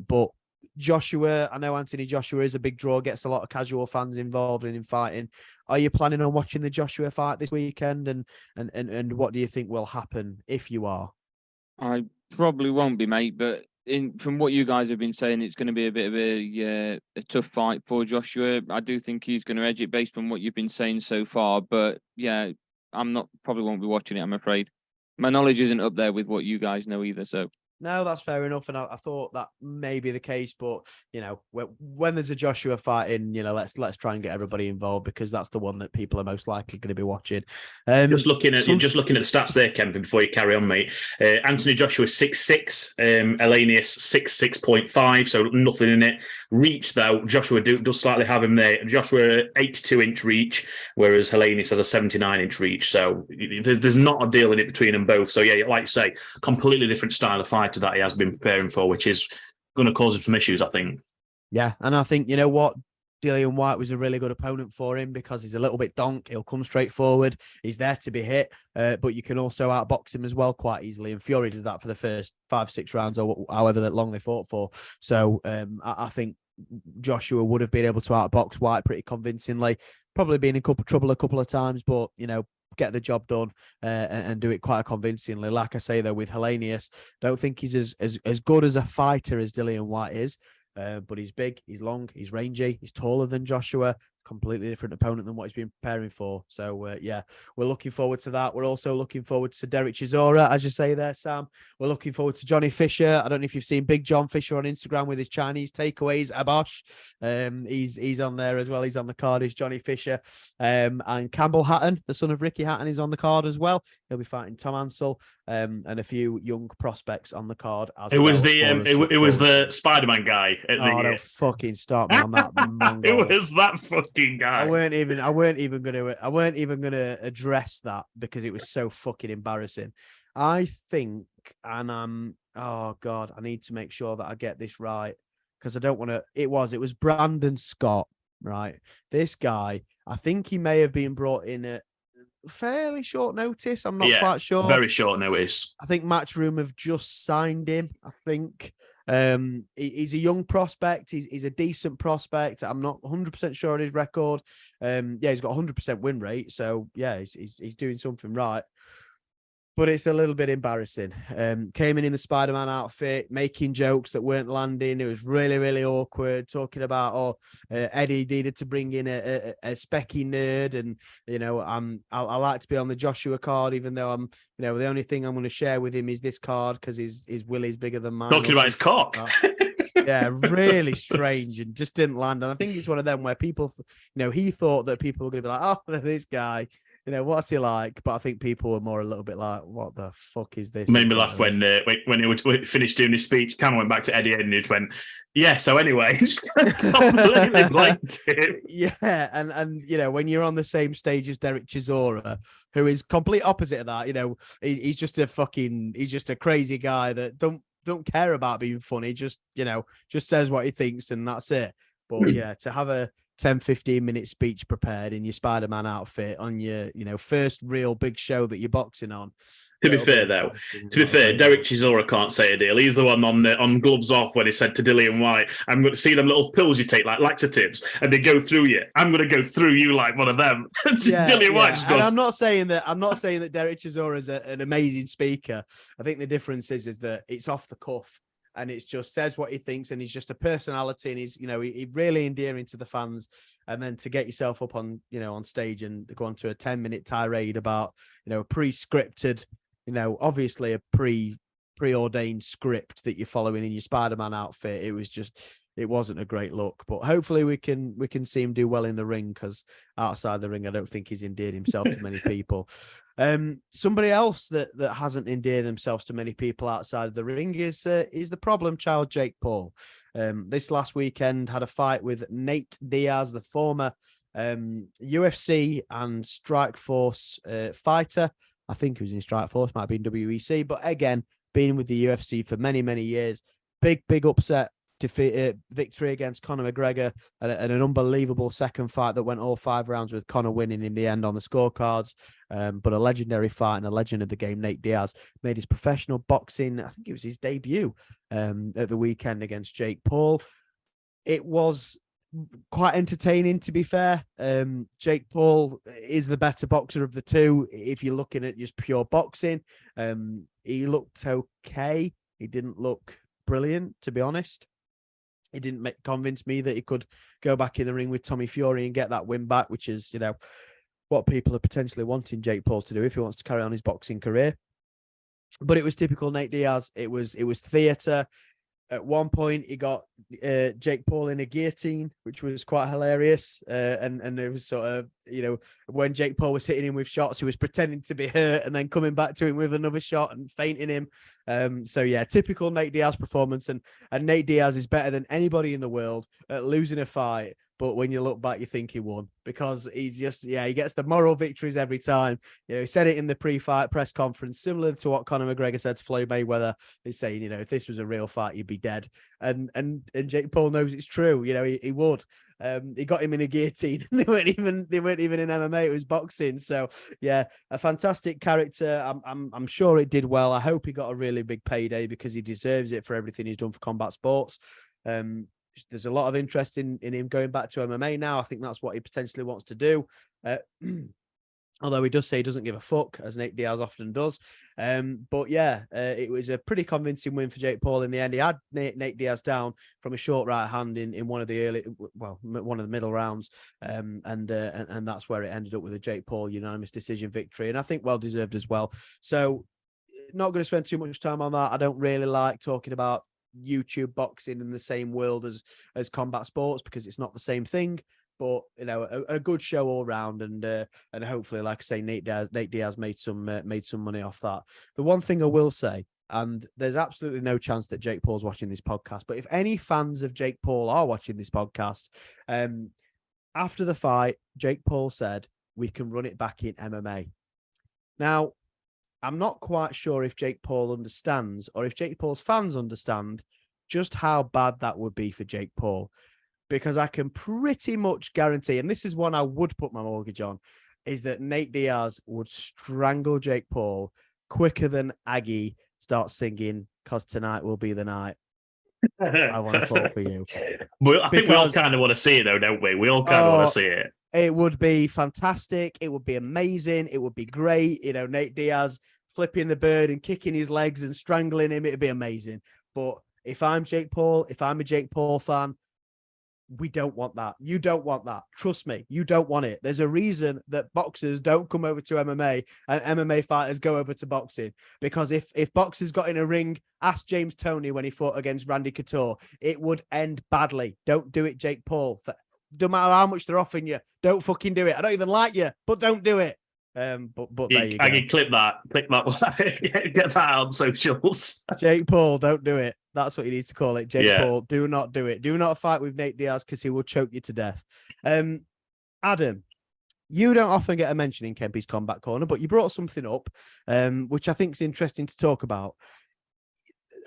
but Joshua, I know Anthony Joshua is a big draw, gets a lot of casual fans involved in fighting. Are you planning on watching the Joshua fight this weekend? And what do you think will happen if you are? I probably won't be, mate, but from what you guys have been saying, it's going to be a bit of a tough fight for Joshua. I do think he's going to edge it based on what you've been saying so far. But yeah, probably won't be watching it, I'm afraid. My knowledge isn't up there with what you guys know either, so. No, that's fair enough, and I thought that may be the case, but when there's a Joshua fight in, let's try and get everybody involved, because that's the one that people are most likely going to be watching. Just looking at the stats there, Kemp, before you carry on, mate. Anthony Joshua 6'6", Hellenius 6'6.5", so nothing in it. Reach though, Joshua does slightly have him there. Joshua 82-inch reach, whereas Hellenius has a 79-inch reach. So there's not a deal in it between them both. So yeah, like you say, completely different style of fight to that he has been preparing for, which is going to cause him some issues, I think. Yeah, and I think, you know what, Dillian White was a really good opponent for him because he's a little bit donk. He'll come straight forward. He's there to be hit, but you can also outbox him as well quite easily. And Fury did that for the first 5-6 rounds, or however long they fought for. So I think Joshua would have been able to outbox White pretty convincingly. Probably been in trouble a couple of times, but get the job done and do it quite convincingly. Like I say though, with Hellenius, don't think he's as good as a fighter as Dillian White is. But he's big, he's long, he's rangy, he's taller than Joshua. Completely different opponent than what he's been preparing for. So, we're looking forward to that. We're also looking forward to Derek Chisora, as you say there, Sam. We're looking forward to Johnny Fisher. I don't know if you've seen Big John Fisher on Instagram with his Chinese takeaways, Abosh. He's on there as well. He's on the card, is Johnny Fisher. And Campbell Hatton, the son of Ricky Hatton, is on the card as well. He'll be fighting Tom Ansell, and a few young prospects on the card as well. It was the Spider-Man guy. Don't fucking start me on that. It was that fucking guy. I weren't even gonna address that because it was so fucking embarrassing. I think, and oh God, I need to make sure that I get this right because I don't want to. It was Brandon Scott, right? This guy, I think he may have been brought in at fairly short notice. I'm not quite sure. Very short notice. I think Matchroom have just signed him. I think. He's a young prospect. He's a decent prospect. I'm not 100% sure on his record. He's got 100% win rate. So yeah, he's doing something right. But it's a little bit embarrassing. Came in the Spider-Man outfit, making jokes that weren't landing. It was really, really awkward. Talking about, Eddie needed to bring in a specky nerd, and I like to be on the Joshua card, even though I'm, the only thing I'm going to share with him is this card because his willy's bigger than mine. Talking about his cock. Yeah, really strange, and just didn't land. And I think it's one of them where people, he thought that people were going to be like, oh, this guy. What's he like? But I think people were more a little bit like, what the fuck is this? Made me laugh when he finished doing his speech. Kind of went back to Eddie and it went, yeah, so anyway, completely blanked him. Yeah, and when you're on the same stage as Derek Chisora, who is complete opposite of that, he's just a crazy guy that don't care about being funny, just says what he thinks and that's it. But yeah, to have a 10-15 minute speech prepared in your Spider-Man outfit on your first real big show that you're boxing on, To be fair, though, Derek Chisora can't say a deal. He's the one on gloves off when he said to Dillian White, "I'm going to see them little pills you take like laxatives, and they go through you. I'm going to go through you like one of them." Dillian White just goes. And I'm not saying that Derek Chisora is an amazing speaker. I think the difference is that it's off the cuff. And it just says what he thinks, and he's just a personality, and he's really endearing to the fans. And then to get yourself up on stage and go on to a 10-minute tirade about pre-scripted, obviously a preordained script that you're following in your Spider-Man outfit. It wasn't a great look, but hopefully we can see him do well in the ring, because outside the ring, I don't think he's endeared himself to many people. Somebody else that hasn't endeared themselves to many people outside of the ring is the problem child, Jake Paul. This last weekend had a fight with Nate Diaz, the former UFC and Strikeforce fighter. I think he was in Strikeforce, might have been WEC, but again, been with the UFC for many, many years. Big upset victory against Conor McGregor, and an unbelievable second fight that went all 5 rounds with Conor winning in the end on the scorecards. But a legendary fight and a legend of the game, Nate Diaz, made his professional boxing, I think it was his debut at the weekend against Jake Paul. It was quite entertaining, to be fair. Jake Paul is the better boxer of the two. If you're looking at just pure boxing, he looked okay. He didn't look brilliant, to be honest. He didn't convince me that he could go back in the ring with Tommy Fury and get that win back, which is, what people are potentially wanting Jake Paul to do if he wants to carry on his boxing career. But it was typical Nate Diaz. It was theatre. At one point, he got Jake Paul in a guillotine, which was quite hilarious. And it was sort of, when Jake Paul was hitting him with shots, he was pretending to be hurt and then coming back to him with another shot and feinting him. So yeah, typical Nate Diaz performance. And Nate Diaz is better than anybody in the world at losing a fight. But when you look back, you think he won, because he's just, he gets the moral victories every time. He said it in the pre-fight press conference, similar to what Conor McGregor said to Floyd Mayweather. He's saying, if this was a real fight, you'd be dead. And Jake Paul knows it's true. He would. He got him in a guillotine. They weren't even in MMA. It was boxing. So yeah, a fantastic character. I'm sure it did well. I hope he got a really big payday, because he deserves it for everything he's done for combat sports. There's a lot of interest in him going back to MMA now. I think that's what he potentially wants to do. Although he does say he doesn't give a fuck, as Nate Diaz often does. But yeah, it was a pretty convincing win for Jake Paul in the end. He had Nate Diaz down from a short right hand in one of the one of the middle rounds. And that's where it ended up with a Jake Paul unanimous decision victory. And I think well deserved as well. So not going to spend too much time on that. I don't really like talking about YouTube boxing in the same world as combat sports, because it's not the same thing. But a good show all round, and hopefully, like I say, Nate Diaz made some money off that. The one thing I will say, and there's absolutely no chance that Jake Paul's watching this podcast, but if any fans of Jake Paul are watching this podcast, after the fight, Jake Paul said we can run it back in MMA. Now, I'm not quite sure if Jake Paul understands, or if Jake Paul's fans understand, just how bad that would be for Jake Paul. Because I can pretty much guarantee, and this is one I would put my mortgage on, is that Nate Diaz would strangle Jake Paul quicker than Aggy starts singing "'Cause Tonight Will Be the Night." I want to fall for you. Well, I think we all kind of want to see it, though, don't we? We all kind of want to see it. It would be fantastic. It would be amazing. It would be great. Nate Diaz flipping the bird and kicking his legs and strangling him. It'd be amazing. But if I'm Jake Paul, if I'm a Jake Paul fan, we don't want that. You don't want that. Trust me, you don't want it. There's a reason that boxers don't come over to MMA and MMA fighters go over to boxing. Because if boxers got in a ring, ask James Toney when he fought against Randy Couture, it would end badly. Don't do it, Jake Paul. No matter how much they're offering you, don't fucking do it. I don't even like you, but don't do it. But there you go. I can clip that. Get that out on socials. Jake Paul, don't do it. That's what you need to call it. Jake Paul, do not do it. Do not fight with Nate Diaz, because he will choke you to death. Adam, you don't often get a mention in Kempy's Combat Corner, but you brought something up, which I think is interesting to talk about.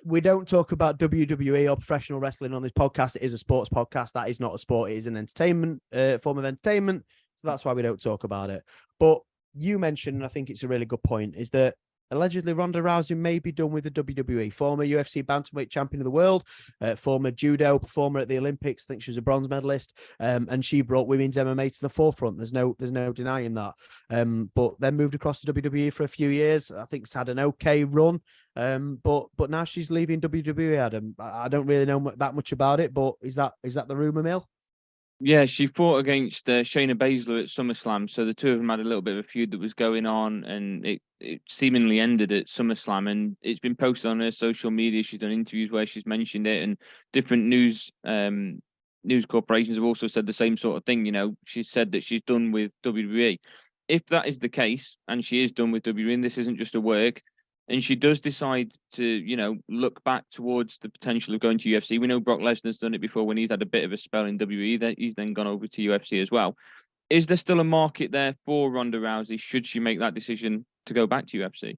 We don't talk about WWE or professional wrestling on this podcast. It is a sports podcast. That is not a sport. It is an entertainment form of entertainment. So that's why we don't talk about it. But you mentioned, and I think it's a really good point, is that allegedly Ronda Rousey may be done with the WWE. Former UFC bantamweight champion of the world, former judo performer at the Olympics. I think she was a bronze medalist, and she brought women's MMA to the forefront. There's no denying that. But then moved across to WWE for a few years. I think it's had an okay run. But now she's leaving WWE. Adam, I don't really know that much about it, but is that the rumor mill? Yeah, she fought against Shayna Baszler at SummerSlam, so the two of them had a little bit of a feud that was going on, and it seemingly ended at SummerSlam. And it's been posted on her social media. She's done interviews where she's mentioned it, and different news corporations have also said the same sort of thing. She said that she's done with WWE. If that is the case, and she is done with WWE, and this isn't just a work, and she does decide to, look back towards the potential of going to UFC. We know Brock Lesnar's done it before when he's had a bit of a spell in WWE. That he's then gone over to UFC as well. Is there still a market there for Ronda Rousey should she make that decision to go back to UFC?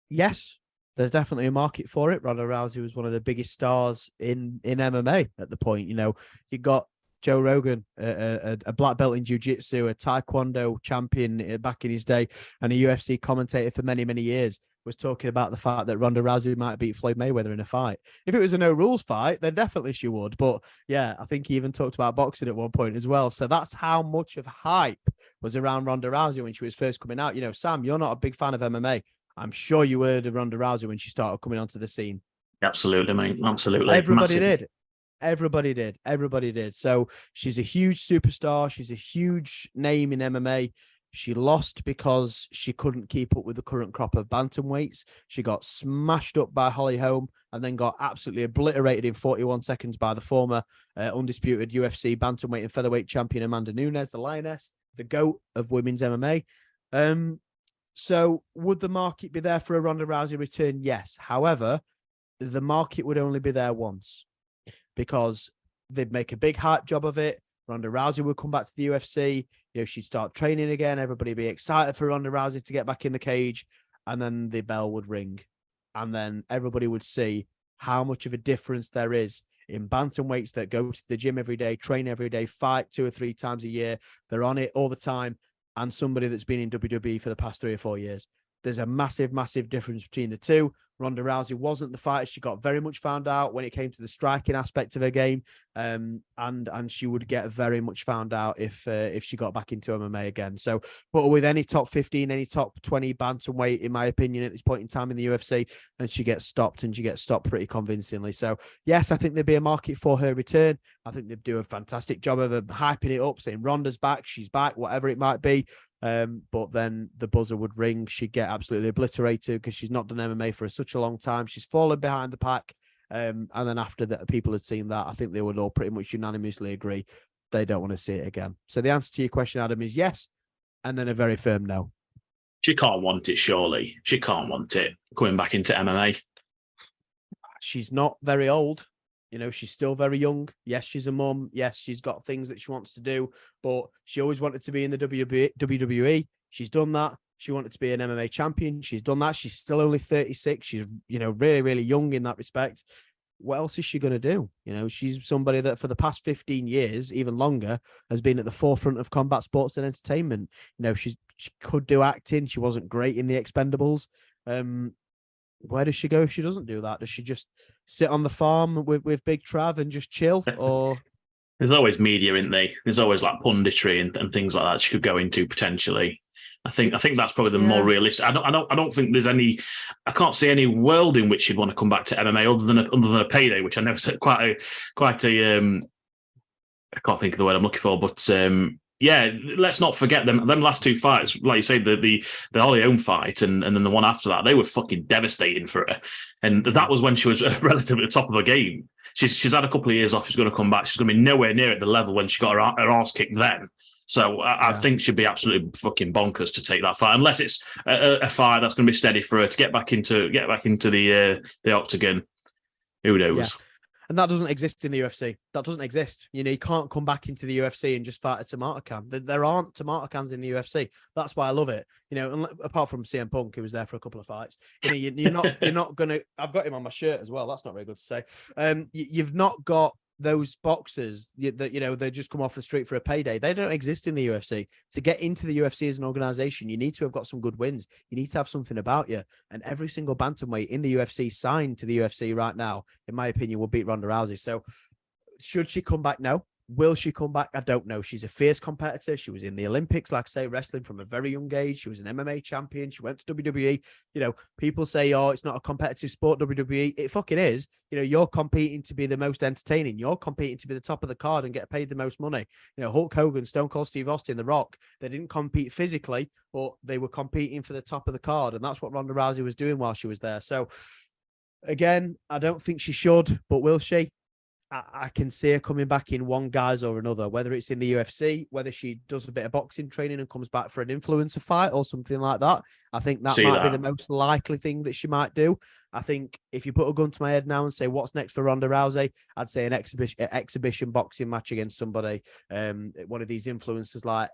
Yes, there's definitely a market for it. Ronda Rousey was one of the biggest stars in MMA at the point. You got Joe Rogan, a black belt in jiu-jitsu, a taekwondo champion back in his day, and a UFC commentator for many, many years, was talking about the fact that Ronda Rousey might beat Floyd Mayweather in a fight. If it was a no-rules fight, then definitely she would. But yeah, I think he even talked about boxing at one point as well. So that's how much of hype was around Ronda Rousey when she was first coming out. Sam, you're not a big fan of MMA. I'm sure you heard of Ronda Rousey when she started coming onto the scene. Absolutely, mate. Absolutely. Everybody did. Everybody did. So she's a huge superstar. She's a huge name in MMA. She lost because she couldn't keep up with the current crop of bantamweights. She got smashed up by Holly Holm and then got absolutely obliterated in 41 seconds by the former undisputed UFC bantamweight and featherweight champion Amanda Nunes, the Lioness, the GOAT of women's MMA. So would the market be there for a Ronda Rousey return? Yes. However, the market would only be there once, because they'd make a big hype job of it. Ronda Rousey would come back to the UFC. She'd start training again. Everybody be excited for Ronda Rousey to get back in the cage. And then the bell would ring. And then everybody would see how much of a difference there is in bantamweights that go to the gym every day, train every day, fight 2 or 3 times a year. They're on it all the time. And somebody that's been in WWE for the past 3 or 4 years. There's a massive, massive difference between the two. Ronda Rousey wasn't the fighter. She got very much found out when it came to the striking aspect of her game, and she would get very much found out if she got back into MMA again. So, but with any top 15, any top 20 bantamweight, in my opinion, at this point in time in the UFC, and she gets stopped, and she gets stopped pretty convincingly. So, yes, I think there'd be a market for her return. I think they'd do a fantastic job of hyping it up, saying Ronda's back, she's back, whatever it might be. But then the buzzer would ring. She'd get absolutely obliterated because she's not done MMA for such a long time. She's fallen behind the pack. And then after that, people had seen that, I think they would all pretty much unanimously agree they don't want to see it again. So the answer to your question, Adam, is yes, and then a very firm no. She can't want it, surely. She can't want it coming back into MMA. She's not very old. She's still very young. Yes, she's a mum. Yes, she's got things that she wants to do, but she always wanted to be in the WWE. She's done that. She wanted to be an MMA champion. She's done that. She's still only 36. She's, really, really young in that respect. What else is she going to do? She's somebody that for the past 15 years, even longer, has been at the forefront of combat sports and entertainment. She could do acting. She wasn't great in The Expendables. Where does she go if she doesn't do that? Does she just sit on the farm with Big Trav and just chill? Or there's always media, isn't there? There's always like punditry and things like that she could go into potentially. I think that's probably the more realistic. I don't think there's any. I can't see any world in which she'd want to come back to MMA other than a payday, which I never said quite a. I can't think of the word I'm looking for, but yeah, let's not forget them last 2 fights. Like you say, the Holly Holm fight and then the one after that, they were fucking devastating for her. And that was when she was relatively at the top of her game. She's had a couple of years off. She's going to come back. She's going to be nowhere near at the level when she got her arse kicked then. So I think she'd be absolutely fucking bonkers to take that fight, unless it's a fight that's going to be steady for her to get back into the octagon. Who knows? Yeah. And that doesn't exist in the UFC. That doesn't exist. You can't come back into the UFC and just fight a tomato can. There aren't tomato cans in the UFC. That's why I love it. Apart from CM Punk, who was there for a couple of fights. You're not going to. I've got him on my shirt as well. That's not very good to say. You've not got those boxers that, they just come off the street for a payday. They don't exist in the UFC. To get into the UFC as an organization, you need to have got some good wins. You need to have something about you. And every single bantamweight in the UFC signed to the UFC right now, in my opinion, will beat Ronda Rousey. So should she come back? No. Will she come back? I don't know. She's a fierce competitor. She was in the Olympics, like I say, wrestling from a very young age. She was an MMA champion. She went to WWE. People say, oh, it's not a competitive sport, WWE. It fucking is. You're competing to be the most entertaining. You're competing to be the top of the card and get paid the most money. Hulk Hogan, Stone Cold Steve Austin, The Rock, they didn't compete physically, but they were competing for the top of the card. And that's what Ronda Rousey was doing while she was there. So again, I don't think she should, but will she? I can see her coming back in one guise or another, whether it's in the UFC, whether she does a bit of boxing training and comes back for an influencer fight or something like that. I think that might be the most likely thing that she might do. I think if you put a gun to my head now and say, what's next for Ronda Rousey? I'd say an exhibition boxing match against somebody, one of these influencers like,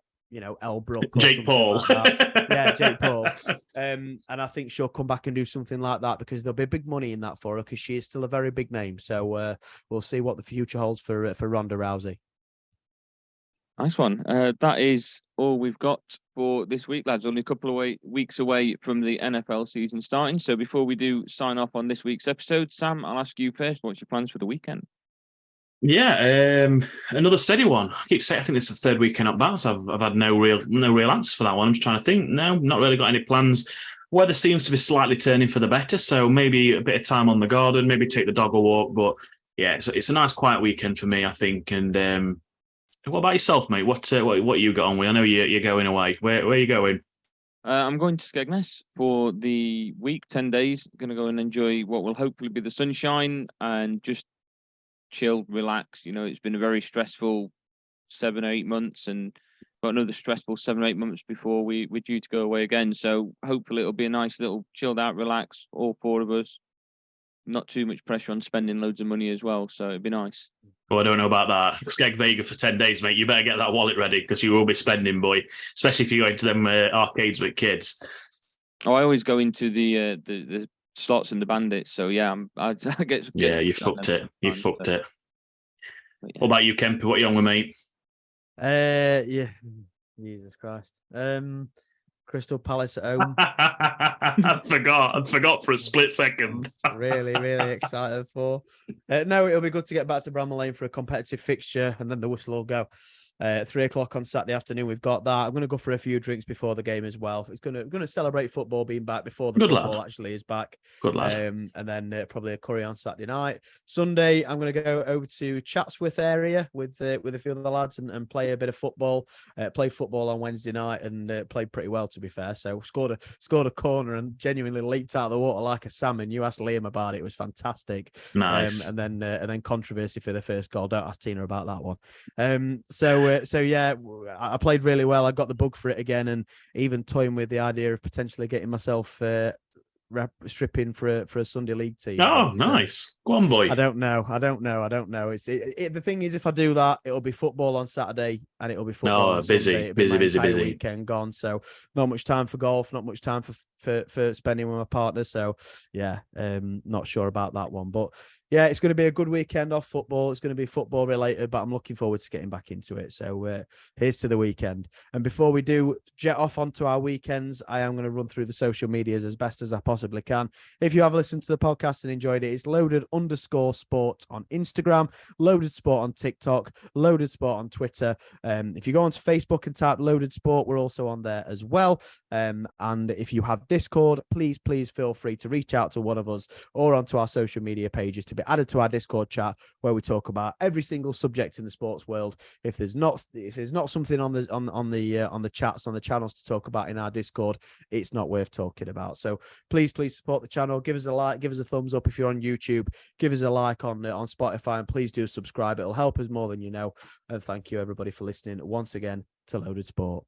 El Brook or Jake Paul. Like that. Yeah, Jake Paul. And I think she'll come back and do something like that because there'll be big money in that for her because she is still a very big name. So we'll see what the future holds for Ronda Rousey. Nice one. That is all we've got for this week, lads. Only a couple of weeks away from the NFL season starting. So before we do sign off on this week's episode, Sam, I'll ask you first. What's your plans for the weekend? Yeah, another steady one. I keep saying I think this is the third weekend up bounce. I've had no real answer for that one. I'm just trying to think. No, not really got any plans. Weather seems to be slightly turning for the better, so maybe a bit of time on the garden, maybe take the dog a walk. But yeah, it's a nice quiet weekend for me, I think. And what about yourself, mate? What you got on with? I know you're going away. Where are you going? I'm going to Skegness for the week, 10 days. Going to go and enjoy what will hopefully be the sunshine and just chill, relax. It's been a very stressful 7 or 8 months and got another stressful 7 or 8 months before we're due to go away again. So hopefully it'll be a nice little chilled out, relax, all four of us. Not too much pressure on spending loads of money as well. So it'd be nice. Oh, I don't know about that. Skeg Vega for 10 days, mate. You better get that wallet ready because you will be spending, boy. Especially if you go into them arcades with kids. Oh, I always go into the slots and the bandits. So yeah, I get. Yeah, you fucked it. You fucked it. What about you, Kempy? What are you on with, mate? Yeah. Jesus Christ. Crystal Palace at home. I forgot for a split second. really excited for. No, it'll be good to get back to Bramall Lane for a competitive fixture, and then the whistle will go. 3 o'clock on Saturday afternoon, we've got that. I'm going to go for a few drinks before the game as well. It's going to celebrate football being back before the football actually is back. Good lad. And then probably a curry on Saturday night. Sunday, I'm going to go over to Chatsworth area with a few of the lads and play a bit of football. Play football on Wednesday night and played pretty well, to be fair. So scored a corner and genuinely leaped out of the water like a salmon. You asked Liam about it; it was fantastic. Nice. And then controversy for the first goal. Don't ask Tina about that one. So yeah, I played really well. I got the bug for it again, and even toying with the idea of potentially getting myself stripping for a Sunday league team. Oh, nice. Go on, boy. I don't know. It's the thing is, if I do that, it'll be football on Saturday and it'll be football on Sunday. Busy. Weekend gone. So not much time for golf, not much time for spending with my partner. So yeah, not sure about that one, but yeah, it's going to be a good weekend off football. It's going to be football related, but I'm looking forward to getting back into it. So here's to the weekend. And before we do jet off onto our weekends, I am going to run through the social medias as best as I possibly can. If you have listened to the podcast and enjoyed it, it's loaded_sport on Instagram, loaded sport on TikTok, loaded sport on Twitter. If you go onto Facebook and type loaded sport, we're also on there as well. And if you have Discord, please feel free to reach out to one of us or onto our social media pages to be added to our Discord chat where we talk about every single subject in the sports world. If there's not something on the chats on the channels to talk about in our Discord, it's not worth talking about. So please support the channel. Give us a like, give us a thumbs up if you're on YouTube, give us a like on Spotify, and please do subscribe. It'll help us more than you know. And thank you everybody for listening once again to Loaded Sport.